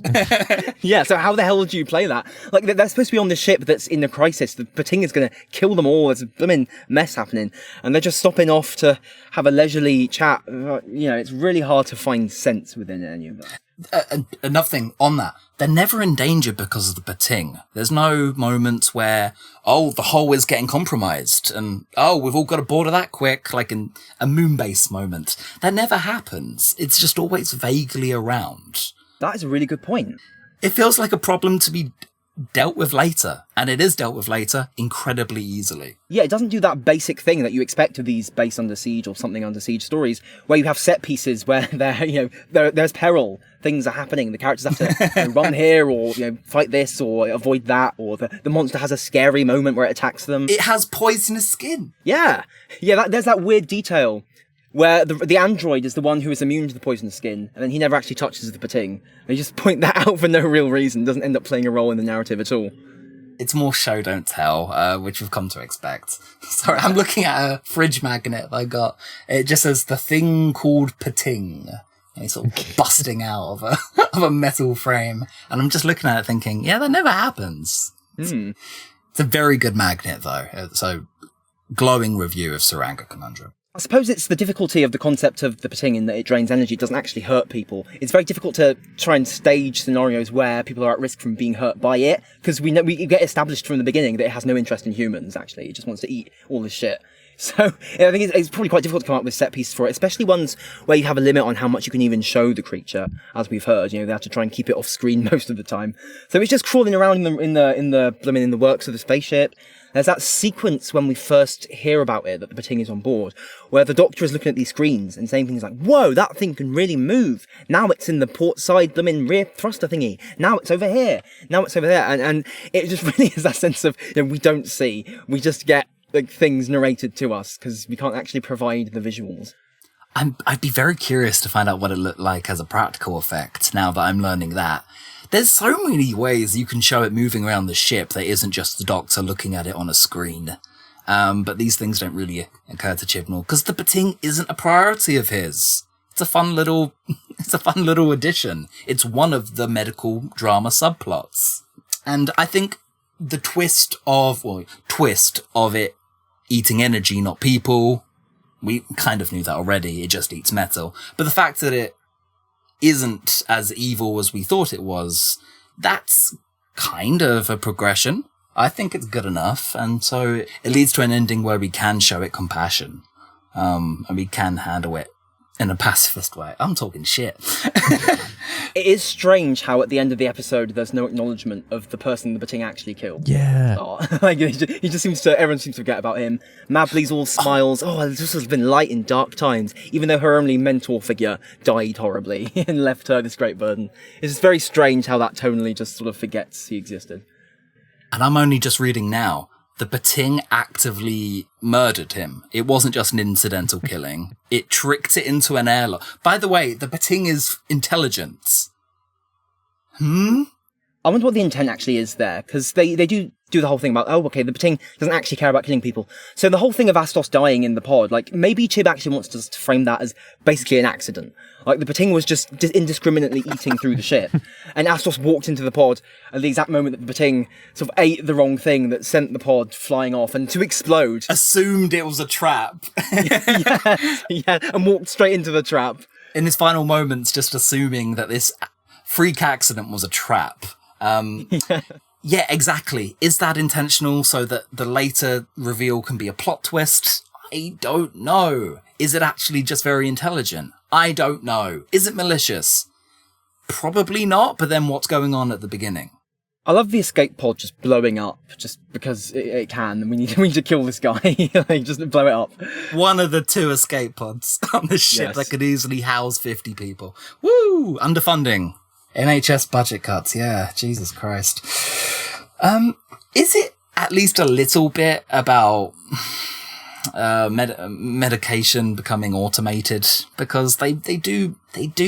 Speaker 3: Yeah, so how the hell do you play that? Like, they're supposed to be on the ship that's in the crisis. The Pting is going to kill them all. There's a blooming mess happening. And they're just stopping off to have a leisurely chat. It's really hard to find sense within any of that.
Speaker 2: Another thing on that, they're never in danger because of the Pting. There's no moments where, the hull is getting compromised and, we've all got to board of that quick, like in a Moonbase moment. That never happens. It's just always vaguely around.
Speaker 3: That is a really good point.
Speaker 2: It feels like a problem to be dealt with later, and it is dealt with later incredibly easily.
Speaker 3: Yeah, it doesn't do that basic thing that you expect of these base under siege or something under siege stories, where you have set pieces where there's peril, things are happening, the characters have to run here or fight this or avoid that, or the monster has a scary moment where it attacks them.
Speaker 2: It has poisonous skin.
Speaker 3: Yeah, there's that weird detail where the android is the one who is immune to the poisonous skin, and then he never actually touches the Pting. They just point that out for no real reason. Doesn't end up playing a role in the narrative at all.
Speaker 2: It's more show don't tell, which we've come to expect. Sorry, I'm looking at a fridge magnet I got. It just says the thing called Pting. And it's sort of busting out of a metal frame. And I'm just looking at it thinking, that never happens. It's a very good magnet though. So, glowing review of Tsuranga Conundrum.
Speaker 3: I suppose it's the difficulty of the concept of the Pting in that it drains energy. It doesn't actually hurt people. It's very difficult to try and stage scenarios where people are at risk from being hurt by it, because we get established from the beginning that it has no interest in humans, actually. It just wants to eat all this shit. So I think it's probably quite difficult to come up with set pieces for it, especially ones where you have a limit on how much you can even show the creature, as we've heard. They have to try and keep it off screen most of the time. So it's just crawling around in the works of the spaceship. There's that sequence when we first hear about it, that the Pting is on board, where the Doctor is looking at these screens and saying things like, whoa, that thing can really move. Now it's in the port side, rear thruster thingy. Now it's over here. Now it's over there. And it just really is that sense of, we don't see. We just get things narrated to us because we can't actually provide the visuals.
Speaker 2: I'd be very curious to find out what it looked like as a practical effect now that I'm learning that. There's so many ways you can show it moving around the ship that isn't just the Doctor looking at it on a screen. But these things don't really occur to Chibnall because the Pting isn't a priority of his. It's a fun little addition. It's one of the medical drama subplots. And I think the twist of it eating energy, not people, we kind of knew that already. It just eats metal. But the fact that it isn't as evil as we thought it was, that's kind of a progression. I think it's good enough, and so it leads to an ending where we can show it compassion, and we can handle it in a pacifist way. I'm talking shit.
Speaker 3: It is strange how at the end of the episode there's no acknowledgement of the person the Pting actually killed.
Speaker 1: Yeah.
Speaker 3: He just seems to, everyone seems to forget about him. Mabley's all smiles. This has been light in dark times, even though her only mentor figure died horribly and left her this great burden. It's just very strange how that tonally just sort of forgets he existed.
Speaker 2: And I'm only just reading now. the Pting actively murdered him. It wasn't just an incidental killing. It tricked it into an airlock. By the way, the Pting is intelligence.
Speaker 3: I wonder what the intent actually is there, because they do the whole thing about, oh, okay, the Pting doesn't actually care about killing people. So the whole thing of Astos dying in the pod, like, maybe Chib actually wants us to frame that as basically an accident. Like, the Pting was just indiscriminately eating through the ship, and Astos walked into the pod at the exact moment that the Pting sort of ate the wrong thing that sent the pod flying off and to explode.
Speaker 2: Assumed it was a trap.
Speaker 3: yeah, and walked straight into the trap.
Speaker 2: In his final moments, just assuming that this freak accident was a trap. Yeah, exactly. Is that intentional so that the later reveal can be a plot twist? I don't know. Is it actually just very intelligent? I don't know. Is it malicious? Probably not, but then what's going on at the beginning?
Speaker 3: I love the escape pod just blowing up just because it can, and we need to kill this guy. Like, just blow it up.
Speaker 2: One of the 2 escape pods on the ship that could easily house 50 people. Woo! Underfunding. NHS budget cuts, yeah, Jesus Christ. Is it at least a little bit about medication becoming automated? Because they do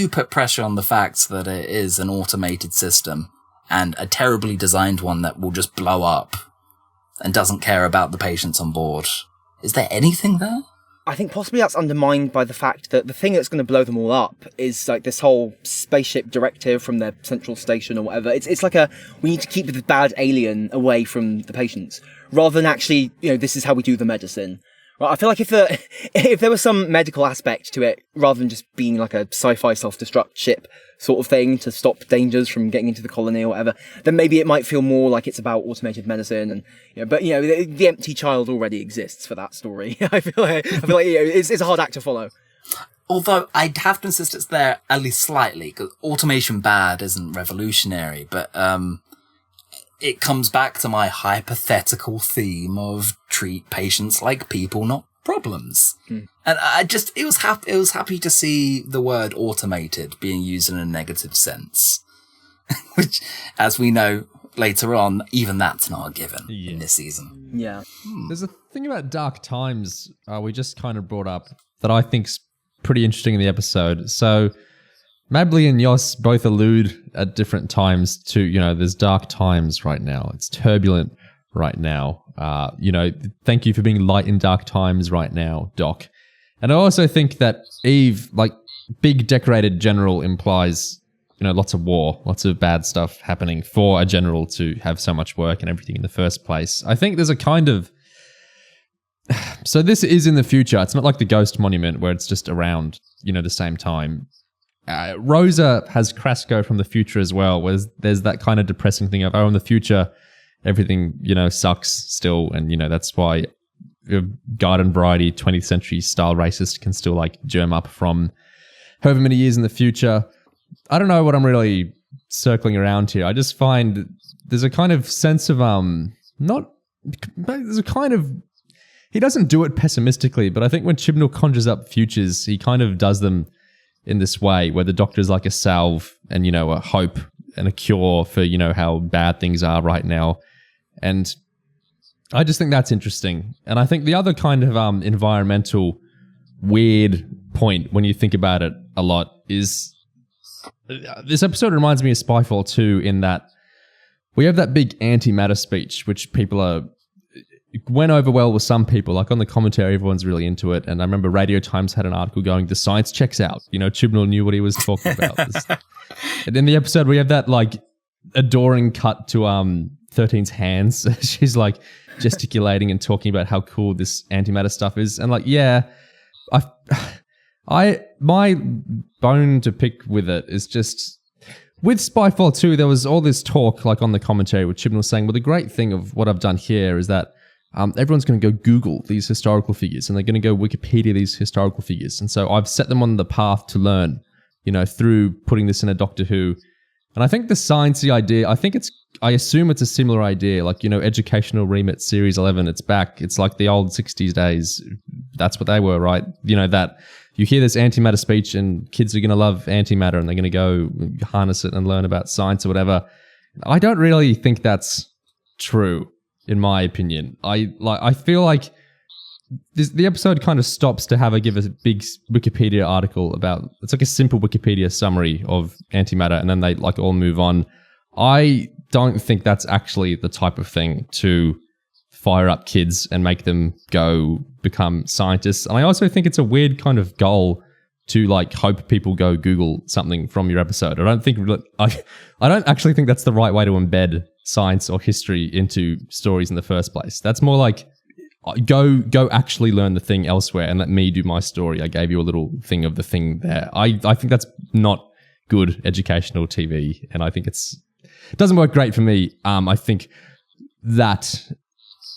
Speaker 2: put pressure on the fact that it is an automated system, and a terribly designed one that will just blow up and doesn't care about the patients on board. Is there anything there?
Speaker 3: I think possibly that's undermined by the fact that the thing that's going to blow them all up is like this whole spaceship directive from their central station or whatever. It's like we need to keep the bad alien away from the patients, rather than actually, this is how we do the medicine. Right? I feel like if there was some medical aspect to it, rather than just being like a sci-fi self-destruct ship sort of thing to stop dangers from getting into the colony or whatever, then maybe it might feel more like it's about automated medicine. And but the empty child already exists for that story. I feel like it's a hard act to follow.
Speaker 2: Although I'd have to insist it's there at least slightly, because automation bad isn't revolutionary, but it comes back to my hypothetical theme of treat patients like people, not problems. And it was happy to see the word automated being used in a negative sense, which, as we know later on, even that's not a given in this season.
Speaker 3: Yeah.
Speaker 1: There's a thing about dark times we just kind of brought up that I think's pretty interesting in the episode. So Mably and Yos both allude at different times to, there's dark times right now. It's turbulent right now. Thank you for being light in dark times right now, Doc. And I also think that Eve, like big decorated general, implies, lots of war, lots of bad stuff happening for a general to have so much work and everything in the first place. I think there's a kind of... So this is in the future. It's not like the Ghost Monument where it's just around, the same time. Rosa has Krasko from the future as well, where there's that kind of depressing thing of, in the future, everything, sucks still. And, that's why garden variety 20th century style racist can still like germ up from however many years in the future. I don't know what I'm really circling around here. I just find there's a kind of sense of, he doesn't do it pessimistically, but I think when Chibnall conjures up futures, he kind of does them in this way where the Doctor's like a salve and, a hope and a cure for, how bad things are right now. And I just think that's interesting. And I think the other kind of environmental weird point when you think about it a lot is this episode reminds me of Spyfall 2 in that we have that big antimatter speech, which went over well with some people. Like on the commentary, everyone's really into it. And I remember Radio Times had an article going, the science checks out. Chibnall knew what he was talking about. And in the episode, we have that like adoring cut to 13's hands. She's like gesticulating and talking about how cool this antimatter stuff is. And like, yeah, my bone to pick with it is just... With Spyfall 2, there was all this talk, like on the commentary, with Chibnall saying, well, the great thing of what I've done here is that everyone's going to go Google these historical figures and they're going to go Wikipedia these historical figures. And so I've set them on the path to learn, through putting this in a Doctor Who. And I think the sciencey idea, I assume it's a similar idea, like, Educational Remit Series 11, it's back. It's like the old 60s days. That's what they were, right? That you hear this antimatter speech and kids are going to love antimatter and they're going to go harness it and learn about science or whatever. I don't really think that's true. in my opinion. I feel like the episode kind of stops to give a big Wikipedia article about, it's like a simple Wikipedia summary of antimatter, and then they like all move on. I don't think that's actually the type of thing to fire up kids and make them go become scientists. And I also think it's a weird kind of goal to like hope people go Google something from your episode. I don't actually think that's the right way to embed science or history into stories in the first place. That's more like go actually learn the thing elsewhere and let me do my story. I gave you a little thing of the thing there. I think that's not good educational TV, and I think it doesn't work great for me. I think that,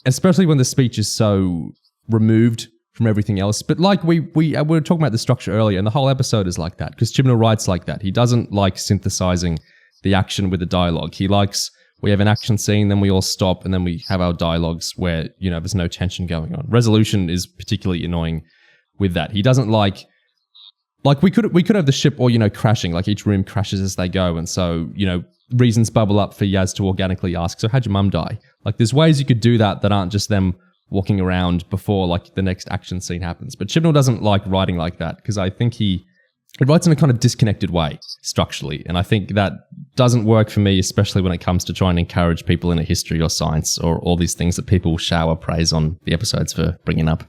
Speaker 1: especially when the speech is so removed from everything else. But like we were talking about the structure earlier, and the whole episode is like that because Chibnall writes like that. He doesn't like synthesizing the action with the dialogue. He likes, we have an action scene, then we all stop, and then we have our dialogues where, there's no tension going on. Resolution is particularly annoying with that. He doesn't like we could have the ship or, crashing, like each room crashes as they go. And so, reasons bubble up for Yaz to organically ask, so how'd your mum die? Like there's ways you could do that aren't just them walking around before like the next action scene happens. But Chibnall doesn't like writing like that because I think he writes in a kind of disconnected way structurally. And I think that doesn't work for me, especially when it comes to trying to encourage people in a history or science or all these things that people shower praise on the episodes for bringing up.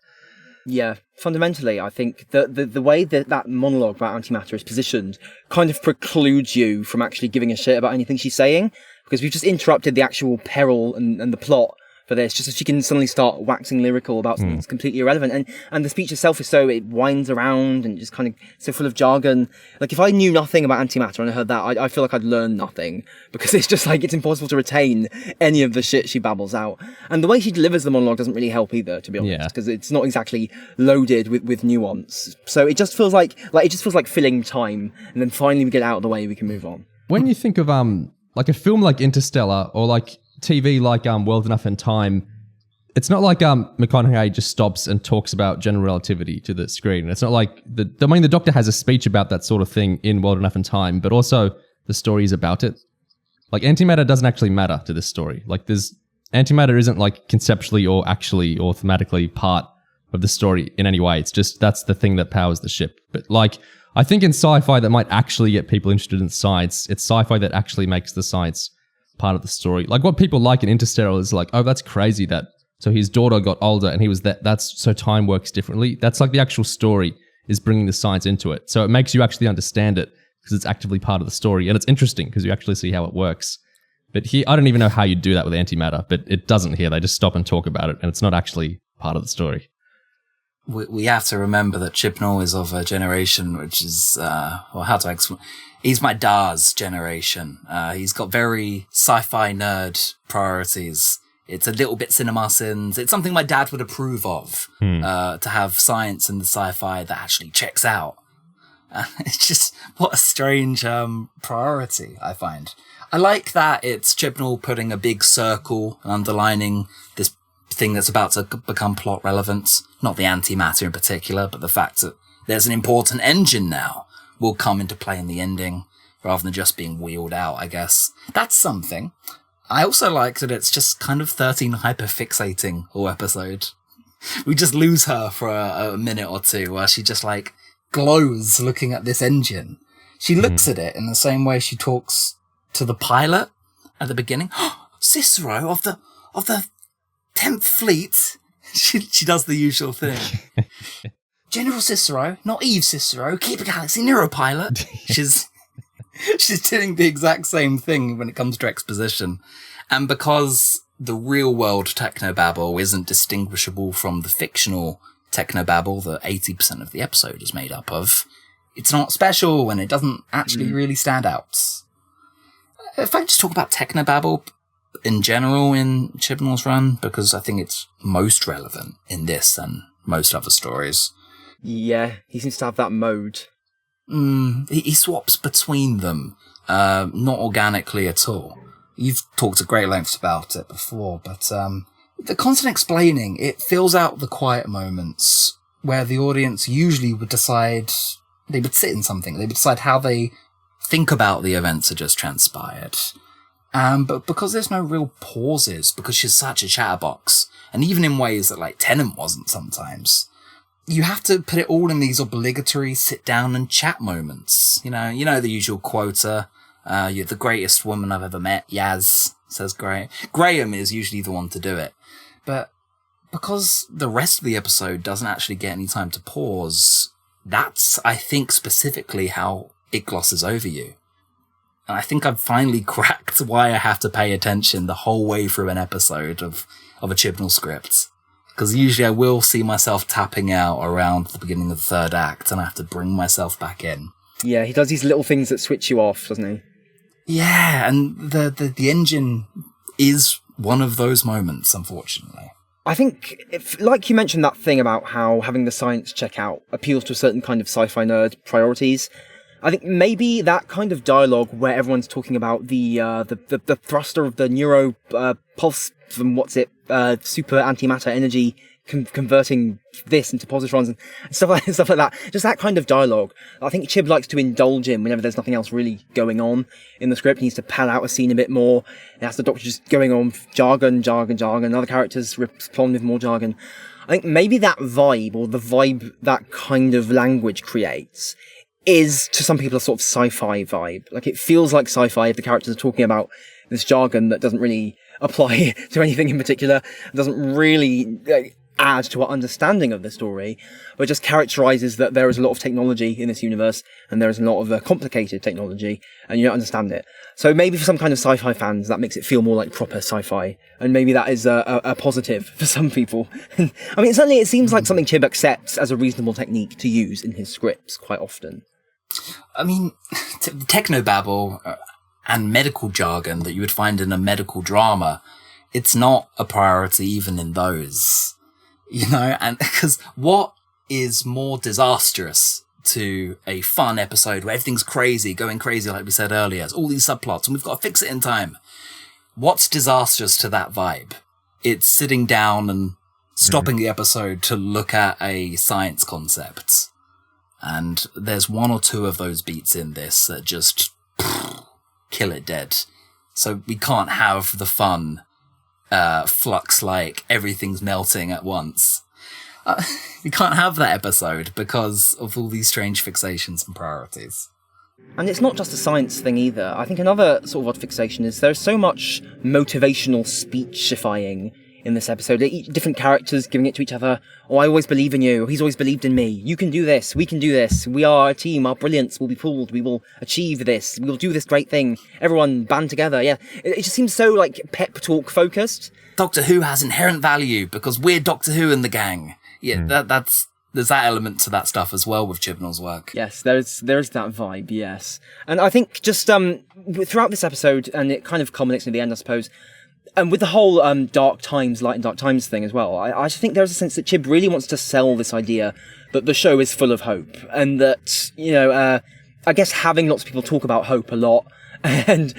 Speaker 3: Yeah, fundamentally, I think the way that monologue about antimatter is positioned kind of precludes you from actually giving a shit about anything she's saying, because we've just interrupted the actual peril and the plot for this, just so she can suddenly start waxing lyrical about something that's completely irrelevant. And the speech itself is it winds around and just kind of so full of jargon. Like if I knew nothing about antimatter and I heard that, I feel like I'd learn nothing, because it's just like, it's impossible to retain any of the shit she babbles out. And the way she delivers the monologue doesn't really help either, to be honest, because it's not exactly loaded with nuance. So it just feels like filling time, and then finally we get out of the way, we can move on.
Speaker 1: When you think of like a film like Interstellar or like TV like World Enough in Time, it's not like McConaughey just stops and talks about general relativity to the screen. It's not like the Doctor has a speech about that sort of thing in World Enough in Time, but also the story is about it. Like antimatter doesn't actually matter to this story. Like antimatter isn't like conceptually or actually or thematically part of the story in any way. It's just that's the thing that powers the ship. But like I think in sci-fi that might actually get people interested in science, it's sci-fi that actually makes the science part of the story. Like what people like in Interstellar is like, oh, that's crazy that so his daughter got older and he was that's so time works differently. That's like the actual story is bringing the science into it. So it makes you actually understand it because it's actively part of the story, and it's interesting because you actually see how it works. But here, I don't even know how you do that with antimatter, but it doesn't here. They just stop and talk about it, and it's not actually part of the story.
Speaker 2: We have to remember that Chibnall is of a generation which is, how to explain? He's my Da's generation. He's got very sci-fi nerd priorities. It's a little bit CinemaSins. It's something my dad would approve of, to have science in the sci-fi that actually checks out. It's just, what a strange priority, I find. I like that it's Chibnall putting a big circle and underlining this thing that's about to become plot relevant. Not the antimatter in particular, but the fact that there's an important engine now will come into play in the ending, rather than just being wheeled out, I guess. That's something. I also like that it's just kind of 13 hyperfixating all episode. We just lose her for a minute or two where she just like glows looking at this engine. She looks at it in the same way she talks to the pilot at the beginning. Cicero of the 10th Fleet. She does the usual thing. General Cicero, not Eve Cicero, Keeper Galaxy Neuropilot. She's doing the exact same thing when it comes to exposition. And because the real world Technobabble isn't distinguishable from the fictional Technobabble that 80% of the episode is made up of, it's not special and it doesn't actually really stand out. If I just talk about Technobabble in general in Chibnall's run, because I think it's most relevant in this than most other stories.
Speaker 3: Yeah, he seems to have that mode.
Speaker 2: He swaps between them, not organically at all. You've talked at great lengths about it before, but the constant explaining, it fills out the quiet moments where the audience usually would decide, they would sit in something, they would decide how they think about the events that just transpired. But because there's no real pauses, because she's such a chatterbox, and even in ways that like Tennant wasn't sometimes, you have to put it all in these obligatory sit down and chat moments. You know the usual quota. You're the greatest woman I've ever met. Yaz, says Graham is usually the one to do it. But because the rest of the episode doesn't actually get any time to pause, that's, I think, specifically how it glosses over you. And I think I've finally cracked why I have to pay attention the whole way through an episode of a Chibnall script. Because usually I will see myself tapping out around the beginning of the third act, and I have to bring myself back in.
Speaker 3: Yeah, he does these little things that switch you off, doesn't he?
Speaker 2: Yeah, and the engine is one of those moments, unfortunately.
Speaker 3: I think, like you mentioned that thing about how having the science check out appeals to a certain kind of sci-fi nerd priorities. I think maybe that kind of dialogue where everyone's talking about the thruster of the neuro pulse from super antimatter energy converting this into positrons and stuff like that. Just that kind of dialogue. I think Chib likes to indulge in whenever there's nothing else really going on in the script. He needs to pad out a scene a bit more. It has the Doctor just going on jargon. Other characters respond with more jargon. I think maybe that vibe, or the vibe that kind of language creates, is to some people a sort of sci-fi vibe. Like, it feels like sci-fi if the characters are talking about this jargon that doesn't really apply to anything in particular, doesn't really add to our understanding of the story, but just characterizes that there is a lot of technology in this universe, and there is a lot of complicated technology, and you don't understand it. So maybe for some kind of sci-fi fans, that makes it feel more like proper sci-fi, and maybe that is a positive for some people. I mean, certainly it seems like something Chib accepts as a reasonable technique to use in his scripts quite often.
Speaker 2: I mean, technobabble and medical jargon that you would find in a medical drama, it's not a priority even in those. And because what is more disastrous to a fun episode where everything's crazy, going crazy, like we said earlier, it's all these subplots and we've got to fix it in time. What's disastrous to that vibe? It's sitting down and stopping the episode to look at a science concept. And there's one or two of those beats in this that just kill it dead. So we can't have the fun flux, like everything's melting at once. We can't have that episode because of all these strange fixations and priorities.
Speaker 3: And it's not just a science thing either. I think another sort of odd fixation is there's so much motivational speechifying in this episode. Different characters giving it to each other. Oh, I always believe in you. He's always believed in me. You can do this. We can do this. We are a team. Our brilliance will be pooled. We will achieve this. We will do this great thing. Everyone band together. Yeah. It just seems so like pep talk focused.
Speaker 2: Doctor Who has inherent value because we're Doctor Who in the gang. Yeah, there's that element to that stuff as well with Chibnall's work.
Speaker 3: Yes, there is that vibe, yes. And I think just throughout this episode, and it kind of culminates in the end, I suppose, and with the whole dark times, light and dark times thing as well, I just think there's a sense that Chib really wants to sell this idea that the show is full of hope, and that, I guess having lots of people talk about hope a lot, and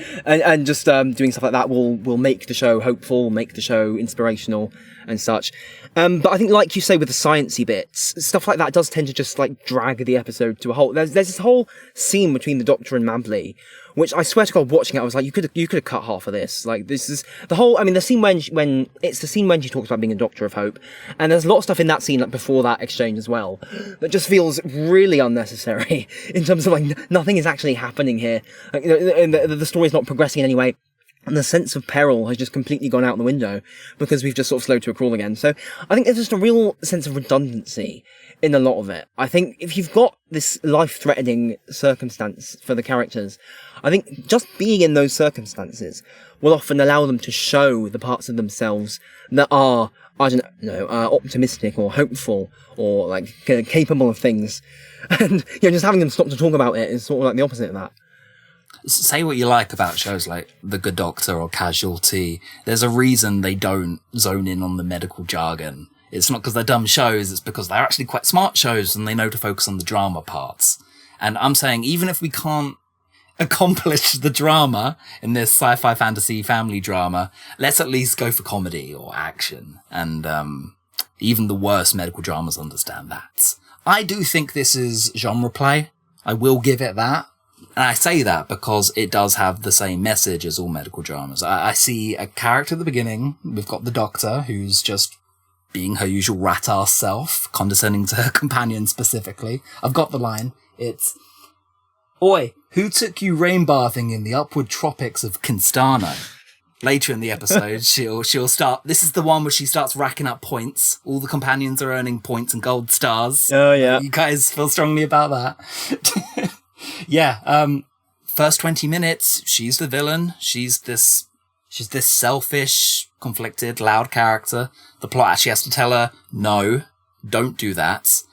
Speaker 3: just doing stuff like that will make the show hopeful, make the show inspirational and such. But I think, like you say, with the sciencey bits, stuff like that does tend to just like drag the episode to a whole. There's this whole scene between the Doctor and Mabley, which I swear to God, watching it, I was like, you could have cut half of this. Like, this is the whole. I mean, the scene when it's the scene when she talks about being a Doctor of Hope, and there's a lot of stuff in that scene like before that exchange as well that just feels really unnecessary in terms of like nothing is actually happening here. Like, and the story's not progressing in any way. And the sense of peril has just completely gone out the window because we've just sort of slowed to a crawl again. So I think there's just a real sense of redundancy in a lot of it. I think if you've got this life-threatening circumstance for the characters, I think just being in those circumstances will often allow them to show the parts of themselves that are, I don't know, optimistic or hopeful or like capable of things. And just having them stop to talk about it is sort of like the opposite of that.
Speaker 2: Say what you like about shows like The Good Doctor or Casualty. There's a reason they don't zone in on the medical jargon. It's not because they're dumb shows, it's because they're actually quite smart shows and they know to focus on the drama parts. And I'm saying, even if we can't accomplish the drama in this sci-fi fantasy family drama, let's at least go for comedy or action. And even the worst medical dramas understand that. I do think this is genre play. I will give it that. And I say that because it does have the same message as all medical dramas. I see a character at the beginning. We've got the doctor, who's just being her usual rat-ass self, condescending to her companion specifically. I've got the line. It's, "Oi, who took you rain bathing in the upward tropics of Kinstano?" Later in the episode, she'll start. This is the one where she starts racking up points. All the companions are earning points and gold stars.
Speaker 3: Oh yeah.
Speaker 2: You guys feel strongly about that? Yeah. First 20 minutes, she's the villain. She's this selfish, conflicted, loud character. The plot actually has to tell her, no, don't do that.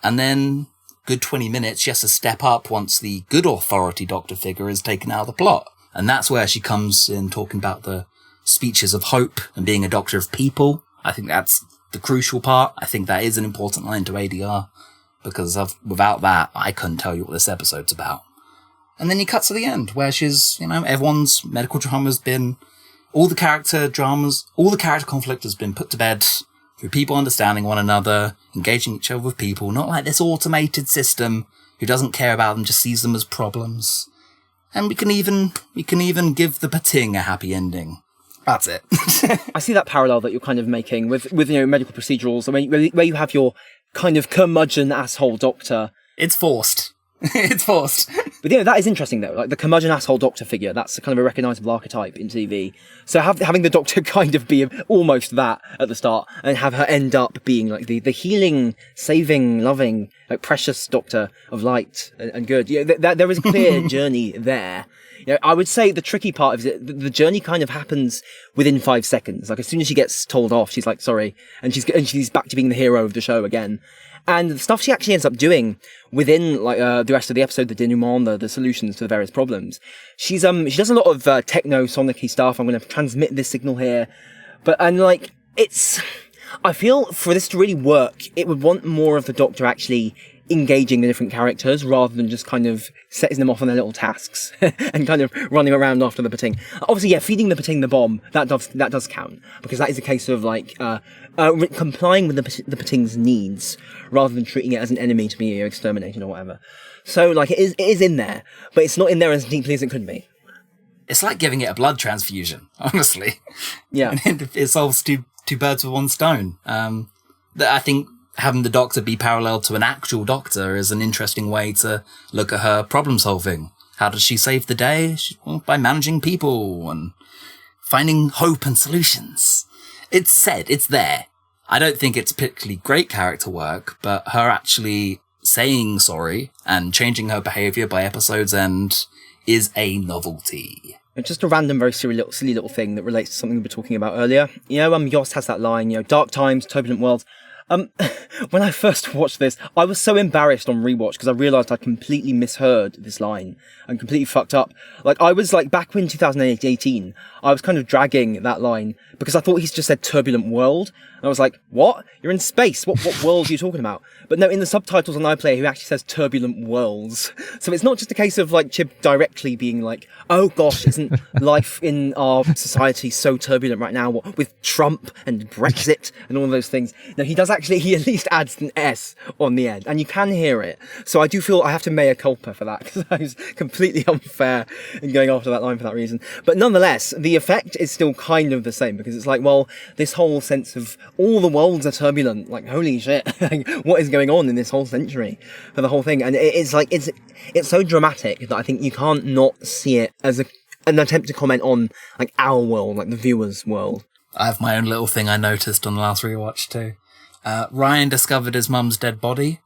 Speaker 2: And then, good 20 minutes, she has to step up once the good authority doctor figure is taken out of the plot. And that's where she comes in talking about the speeches of hope and being a doctor of people. I think that's the crucial part. I think that is an important line to ADR, because without that, I couldn't tell you what this episode's about. And then you cut to the end, where she's, everyone's medical drama's been, all the character conflict has been put to bed through people understanding one another, engaging each other with people, not like this automated system who doesn't care about them, just sees them as problems. And we can even give the Pting a happy ending. That's it.
Speaker 3: I see that parallel that you're kind of making with medical procedurals, where you have your kind of curmudgeon asshole doctor.
Speaker 2: It's forced. It's forced.
Speaker 3: But that is interesting though, like the curmudgeon asshole doctor figure, that's a kind of a recognisable archetype in TV. So having the doctor kind of be almost that at the start, and have her end up being like the healing, saving, loving, like precious doctor of light and good. There is a clear journey there. I would say the tricky part is that the journey kind of happens within 5 seconds. Like as soon as she gets told off, she's like, sorry. And she's back to being the hero of the show again. And the stuff she actually ends up doing within the rest of the episode, the denouement, the solutions to the various problems. She does a lot of techno-sonic-y stuff. I'm going to transmit this signal here. I feel for this to really work, it would want more of the Doctor actually engaging the different characters rather than just kind of setting them off on their little tasks and kind of running around after the Pting. Obviously, yeah, feeding the Pting the bomb, that does count, because that is a case of complying with the Pting's needs rather than treating it as an enemy to be exterminated or whatever. So it is in there, but it's not in there as deeply as it could be.
Speaker 2: It's like giving it a blood transfusion, honestly.
Speaker 3: Yeah.
Speaker 2: And it solves two birds with one stone. I think having the Doctor be parallel to an actual Doctor is an interesting way to look at her problem solving. How does she save the day? By managing people and finding hope and solutions. It's there. I don't think it's particularly great character work, but her actually saying sorry and changing her behaviour by episode's end is a novelty.
Speaker 3: Just a random, very silly little thing that relates to something we were talking about earlier. Yost has that line, dark times, turbulent worlds. When I first watched this, I was so embarrassed on rewatch because I realised I completely misheard this line and completely fucked up. I was back in 2018, I was kind of dragging that line because I thought he's just said turbulent world. And I was like, what? You're in space. What world are you talking about? But no, in the subtitles on iPlayer, he actually says turbulent worlds. So it's not just a case of Chib directly being like, oh gosh, isn't life in our society so turbulent right now with Trump and Brexit and all of those things. No, he at least adds an S on the end, and you can hear it. So I do feel I have to mea culpa for that, because I was completely unfair in going after that line for that reason. But nonetheless, the effect is still kind of the same, because it's this whole sense of all the worlds are turbulent, holy shit, what is going on in this whole century for the whole thing? And it's so dramatic that I think you can't not see it as an attempt to comment on our world, the viewer's world.
Speaker 2: I have my own little thing I noticed on the last rewatch too. Ryan discovered his mum's dead body,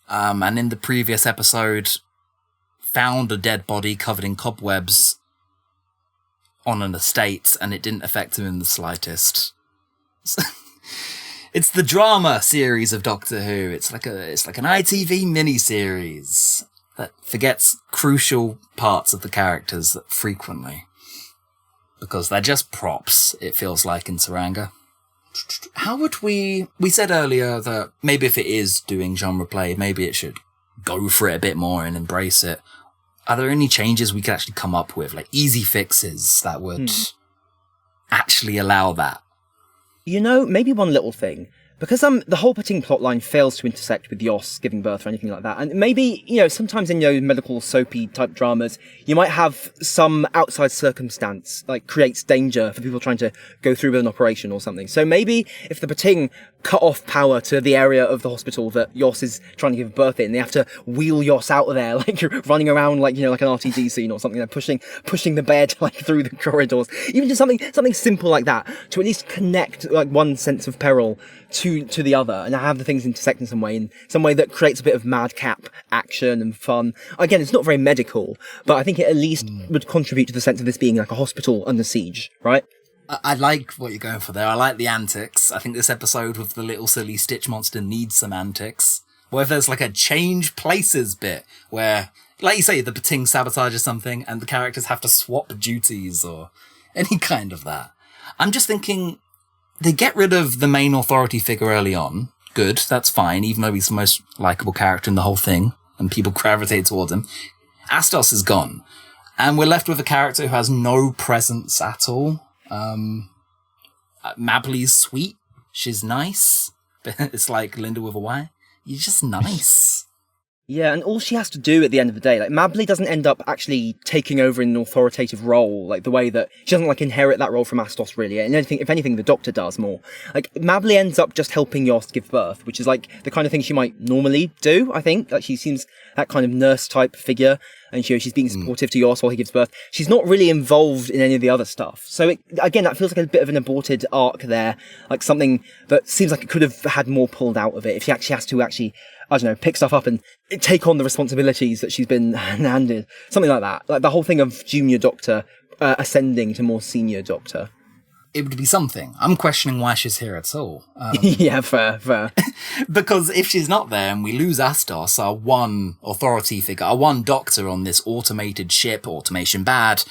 Speaker 2: and in the previous episode found a dead body covered in cobwebs on an estate, and it didn't affect him in the slightest. It's the drama series of Doctor Who. It's like an ITV mini-series that forgets crucial parts of the characters frequently, because they're just props, it feels like, in Tsuranga. How would we said earlier that maybe if it is doing genre play, maybe it should go for it a bit more and embrace it. Are there any changes we could actually come up with, easy fixes that would actually allow that?
Speaker 3: Maybe one little thing, because the whole Pting plotline fails to intersect with Yos giving birth or anything like that, and maybe, sometimes in medical soapy type dramas, you might have some outside circumstance, like creates danger for people trying to go through with an operation or something. So maybe if the Pting cut off power to the area of the hospital that Yos is trying to give birth in, they have to wheel Yos out of there, like running around like, like an RTD scene or something, pushing the bed like through the corridors. Even just something simple like that to at least connect like one sense of peril to the other, and have the things intersect in some way that creates a bit of madcap action and fun. Again, it's not very medical, but I think it at least would contribute to the sense of this being like a hospital under siege, right?
Speaker 2: I like what you're going for there. I like the antics. I think this episode with the little silly Stitch monster needs some antics. Or if there's like a change places bit where, like you say, the Pting sabotages something and the characters have to swap duties or any kind of that. I'm just thinking, they get rid of the main authority figure early on. Good, that's fine, even though he's the most likable character in the whole thing and people gravitate towards him. Astos is gone. And we're left with a character who has no presence at all. Mabley's sweet. She's nice. But it's like Linda with a Y. You're just nice.
Speaker 3: Yeah, and all she has to do at the end of the day, like, Mabley doesn't end up actually taking over in an authoritative role, like, the way that she doesn't, like, inherit that role from Astos, really. And if anything, the Doctor does more. Like, Mabley ends up just helping Yost give birth, which is, like, the kind of thing she might normally do, I think. Like, she seems that kind of nurse-type figure, and she's being supportive to Yost while he gives birth. She's not really involved in any of the other stuff. So, again, that feels like a bit of an aborted arc there, like something that seems like it could have had more pulled out of it if she actually has to I don't know, pick stuff up and take on the responsibilities that she's been handed. Something like that. Like the whole thing of junior Doctor ascending to more senior Doctor.
Speaker 2: It would be something. I'm questioning why she's here at all.
Speaker 3: Yeah, fair.
Speaker 2: Because if she's not there and we lose Astos, our one authority figure, our one Doctor on this automated ship, automation bad,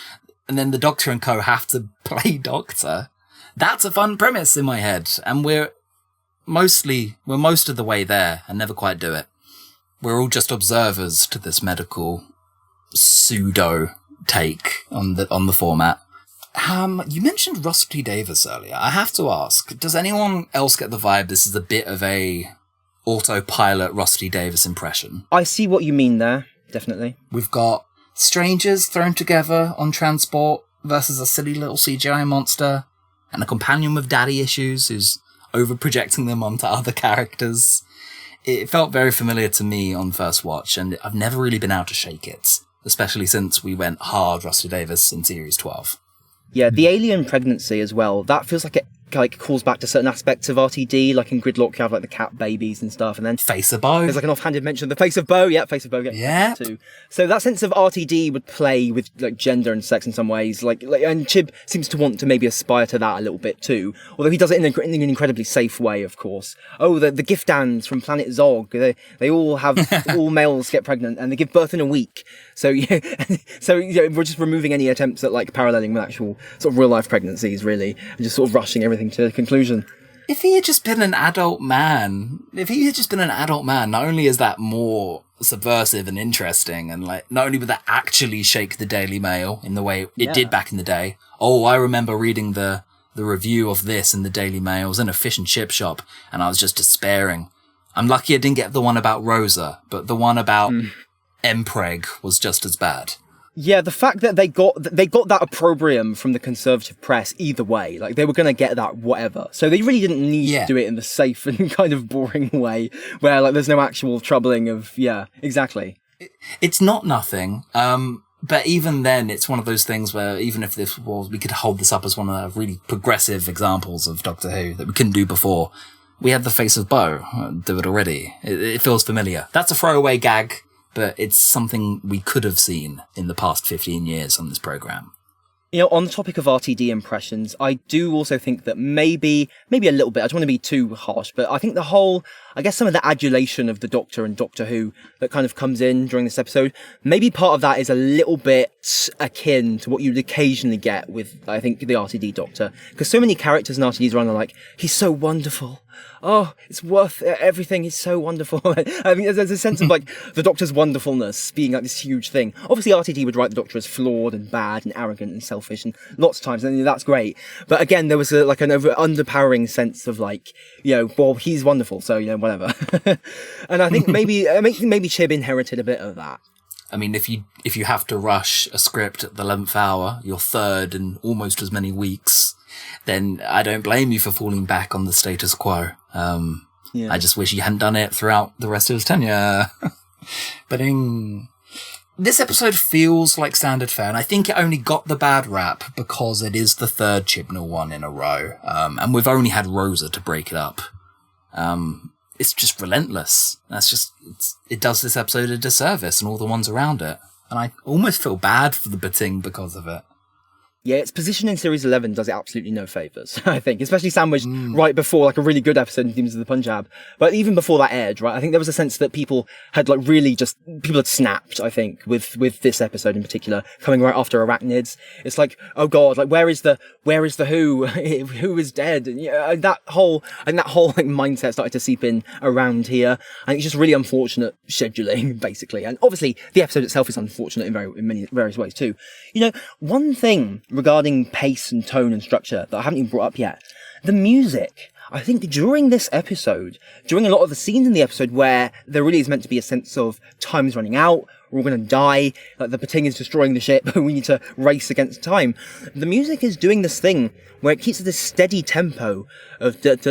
Speaker 2: and then the Doctor and co have to play Doctor, that's a fun premise in my head. And we're most of the way there and never quite do it. We're all just observers to this medical pseudo take on the format. You mentioned Rusty Davis earlier. I have to ask, does anyone else get the vibe this is a bit of a autopilot Rusty Davis impression?
Speaker 3: I see what you mean there, definitely.
Speaker 2: We've got strangers thrown together on transport versus a silly little CGI monster and a companion with daddy issues who's over-projecting them onto other characters. It felt very familiar to me on first watch, and I've never really been able to shake it, especially since we went hard Rusty Davis in Series 12.
Speaker 3: Yeah, the alien pregnancy as well, that feels like it calls back to certain aspects of RTD, like in Gridlock you have like the cat babies and stuff, and then
Speaker 2: Face of Bo.
Speaker 3: There's like an offhanded mention of the Face of Bo, Face of Bo too. So that sense of RTD would play with like gender and sex in some ways, like and Chib seems to want to maybe aspire to that a little bit too, although he does it in an incredibly safe way, of course. Oh, the Giftans from Planet Zog, they all have all males get pregnant and they give birth in a week. So we're just removing any attempts at like paralleling with actual sort of real life pregnancies, really, and just sort of rushing everything to the conclusion.
Speaker 2: If he had just been an adult man, not only is that more subversive and interesting, and like not only would that actually shake the Daily Mail in the way it did back in the day. Oh, I remember reading the review of this in the Daily Mail. I was in a fish and chip shop, and I was just despairing. I'm lucky I didn't get the one about Rosa, but the one about Mpreg was just as bad.
Speaker 3: Yeah, the fact that they got that opprobrium from the conservative press either way, like they were going to get that whatever. So they really didn't need to do it in the safe and kind of boring way where like there's no actual troubling of, exactly.
Speaker 2: It's not nothing. But even then, it's one of those things where even if we could hold this up as one of the really progressive examples of Doctor Who that we couldn't do before. We had the Face of Bo do it already. It feels familiar. That's a throwaway gag, but it's something we could have seen in the past 15 years on this programme.
Speaker 3: On the topic of RTD impressions, I do also think that maybe a little bit, I don't want to be too harsh, but I think some of the adulation of the Doctor and Doctor Who that kind of comes in during this episode, maybe part of that is a little bit akin to what you'd occasionally get with, I think, the RTD Doctor. Because so many characters in RTDs are like, he's so wonderful. oh, it's worth everything. It's so wonderful. I mean, there's a sense of like the Doctor's wonderfulness being like this huge thing. Obviously, RTD would write the Doctor as flawed and bad and arrogant and selfish, and lots of times, and that's great. But again, there was like an underpowering sense of like, well, he's wonderful, so whatever. And I think maybe Chib inherited a bit of that.
Speaker 2: I mean, if you have to rush a script at the 11th hour, your third in almost as many weeks, then I don't blame you for falling back on the status quo. I just wish he hadn't done it throughout the rest of his tenure. But this episode feels like standard fare, and I think it only got the bad rap because it is the third Chibnall one in a row, and we've only had Rosa to break it up. It's just relentless. It does this episode a disservice and all the ones around it. And I almost feel bad for the Pting because of it.
Speaker 3: Yeah, its position in Series 11 does it absolutely no favours, I think. Especially sandwiched right before, like, a really good episode in Demons of the Punjab. But even before that aired, right, I think there was a sense that people had, like, people had snapped, I think, with this episode in particular, coming right after Arachnids. It's like, oh god, like, where is the who? Who is dead? And that whole like, mindset started to seep in around here. And it's just really unfortunate scheduling, basically. And obviously, the episode itself is unfortunate in many various ways, too. One thing regarding pace and tone and structure that I haven't even brought up yet. The music. I think during this episode, during a lot of the scenes in the episode where there really is meant to be a sense of time's running out, we're all going to die, like the Pting is destroying the ship, we need to race against time. The music is doing this thing where it keeps this steady tempo of it's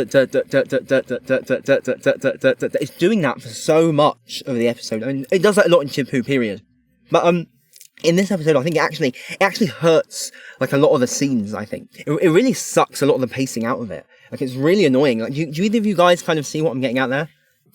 Speaker 3: doing that for so much of the episode. I mean, it does that a lot in Chibhu, period. But in this episode, I think it actually hurts like a lot of the scenes. I think it really sucks a lot of the pacing out of it. Like it's really annoying. Like, do either of you guys kind of see what I'm getting at there?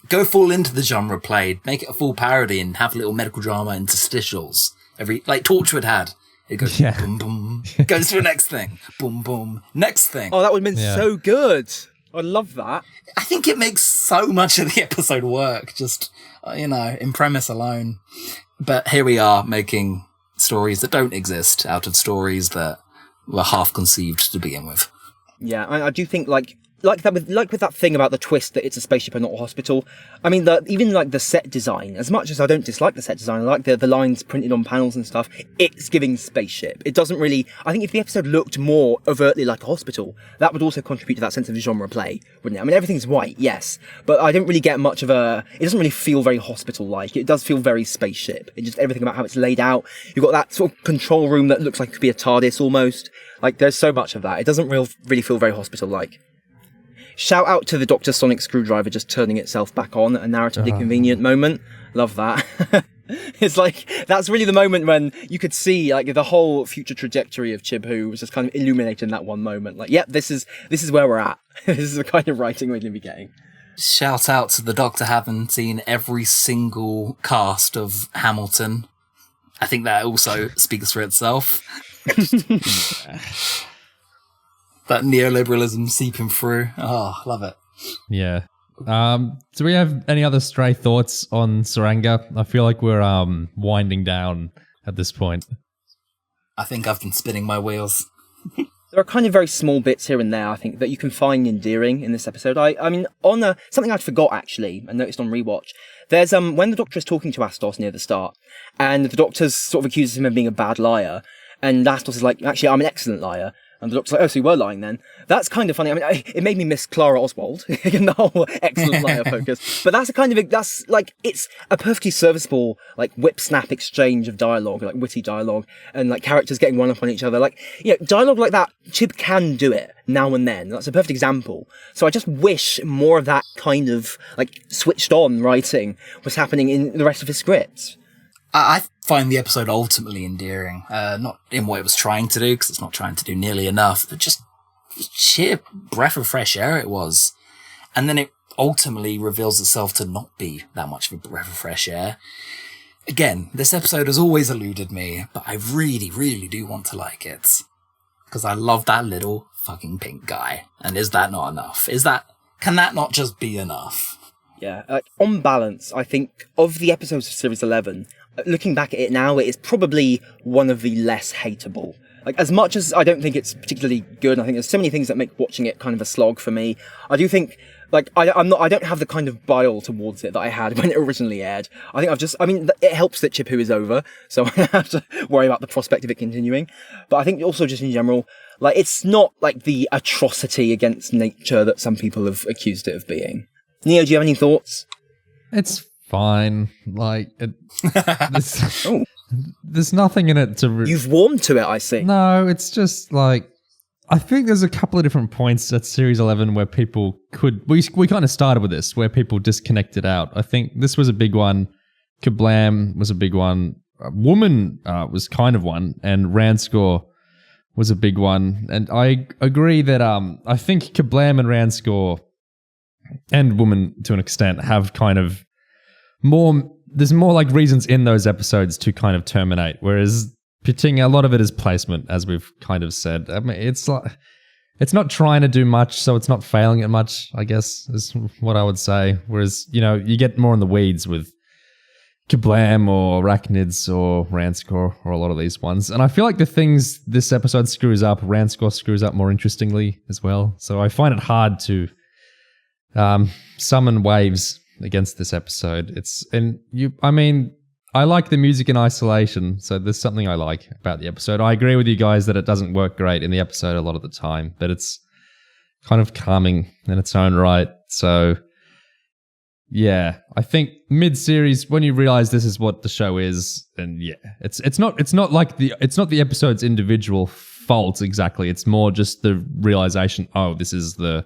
Speaker 2: Go full into the genre played, make it a full parody, and have a little medical drama interstitials. Like Torchwood had. It goes boom boom, goes to the next thing, boom boom, next thing.
Speaker 3: Oh, that would have been so good. I love that.
Speaker 2: I think it makes so much of the episode work, just in premise alone. But here we are making stories that don't exist out of stories that were half conceived to begin with.
Speaker 3: Yeah, I do think like with that thing about the twist that it's a spaceship and not a hospital. I mean, even like the set design, as much as I don't dislike the set design, I like the lines printed on panels and stuff, it's giving spaceship. It doesn't really, I think if the episode looked more overtly like a hospital, that would also contribute to that sense of genre play, wouldn't it? I mean, everything's white, yes, but I don't really get much of it doesn't really feel very hospital-like. It does feel very spaceship. It just, everything about how it's laid out. You've got that sort of control room that looks like it could be a TARDIS almost. Like, there's so much of that. It doesn't really feel very hospital-like. Shout out to the Dr. Sonic screwdriver just turning itself back on at a narratively convenient moment. Love that. It's like, that's really the moment when you could see like the whole future trajectory of Chibhu was just kind of illuminated in that one moment. Like, yep, this is where we're at. This is the kind of writing we're going to be getting.
Speaker 2: Shout out to the Doctor having seen every single cast of Hamilton. I think that also speaks for itself. That neoliberalism seeping through. Oh, love it.
Speaker 1: Yeah. Do we have any other stray thoughts on Tsuranga? I feel like we're winding down at this point.
Speaker 2: I think I've been spinning my wheels.
Speaker 3: There are kind of very small bits here and there, I think, that you can find endearing in this episode. I mean, on something I'd forgot, actually, and noticed on rewatch, there's when the Doctor is talking to Astos near the start, and the Doctor sort of accuses him of being a bad liar, and Astos is like, actually, I'm an excellent liar. And the Doctor's like, oh, so you were lying then? That's kind of funny. I mean, it made me miss Clara Oswald in the whole excellent liar focus. But that's it's a perfectly serviceable, like, whip-snap exchange of dialogue, like, witty dialogue, and, like, characters getting one up on each other. Like, dialogue like that, Chib can do it now and then. That's a perfect example. So I just wish more of that kind of, like, switched-on writing was happening in the rest of his scripts.
Speaker 2: I find the episode ultimately endearing. Not in what it was trying to do, because it's not trying to do nearly enough, but just sheer breath of fresh air it was. And then it ultimately reveals itself to not be that much of a breath of fresh air. Again, this episode has always eluded me, but I really, really do want to like it. Because I love that little fucking pink guy. And is that not enough? Can that not just be enough?
Speaker 3: Yeah, on balance, I think of the episodes of Series 11, looking back at it now, it is probably one of the less hateable. Like, as much as I don't think it's particularly good, I think there's so many things that make watching it kind of a slog for me. I do think like I don't have the kind of bile towards it that I had when it originally aired. I think it helps that Chip Who is over, so I don't have to worry about the prospect of it continuing. But I think also just in general, like, it's not like the atrocity against nature that some people have accused it of being. Neo, do you have any thoughts?
Speaker 1: It's fine. Like, there's nothing in it to...
Speaker 3: You've warmed to it, I see.
Speaker 1: No, it's just like... I think there's a couple of different points at Series 11 where people could... We kind of started with this, where people disconnected out. I think this was a big one. Kablam was a big one. Woman was kind of one. And Randscore was a big one. And I agree that I think Kablam and Randscore and Woman, to an extent, have kind of more... There's more like reasons in those episodes to kind of terminate, whereas... Pting, a lot of it is placement, as we've kind of said. I mean, it's not trying to do much, so it's not failing at much, I guess, is what I would say. Whereas, you get more in the weeds with Kablam or Arachnids or Randscore or a lot of these ones. And I feel like the things this episode screws up, Randscore screws up more interestingly as well. So I find it hard to summon waves against this episode. I like the music in isolation, so there's something I like about the episode. I agree with you guys that it doesn't work great in the episode a lot of the time, but it's kind of calming in its own right. So, yeah, I think mid-series, when you realize this is what the show is, and yeah, it's not the episode's individual fault exactly. It's more just the realization, oh, this is the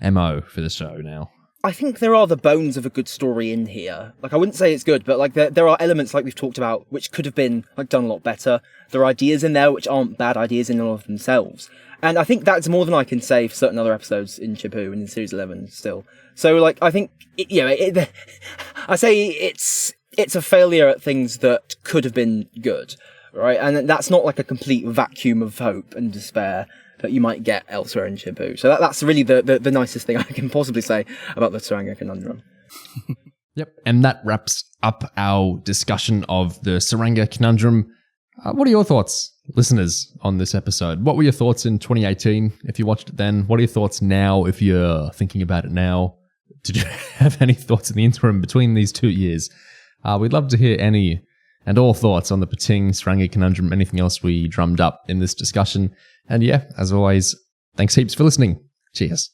Speaker 1: MO for the show now.
Speaker 3: I think there are the bones of a good story in here. Like, I wouldn't say it's good, but like there are elements like we've talked about which could have been like done a lot better. There are ideas in there which aren't bad ideas in and of themselves. And I think that's more than I can say for certain other episodes in Chip Who and in Series 11 still. So like, I think, I say it's a failure at things that could have been good, right? And that's not like a complete vacuum of hope and despair that you might get elsewhere in Chip Who. So that's really the nicest thing I can possibly say about the Tsuranga Conundrum.
Speaker 1: Yep. And that wraps up our discussion of the Tsuranga Conundrum. What are your thoughts, listeners, on this episode? What were your thoughts in 2018 if you watched it then? What are your thoughts now if you're thinking about it now? Did you have any thoughts in the interim between these 2 years? We'd love to hear any and all thoughts on the Pting, Tsuranga Conundrum, anything else we drummed up in this discussion. And yeah, as always, thanks heaps for listening. Cheers.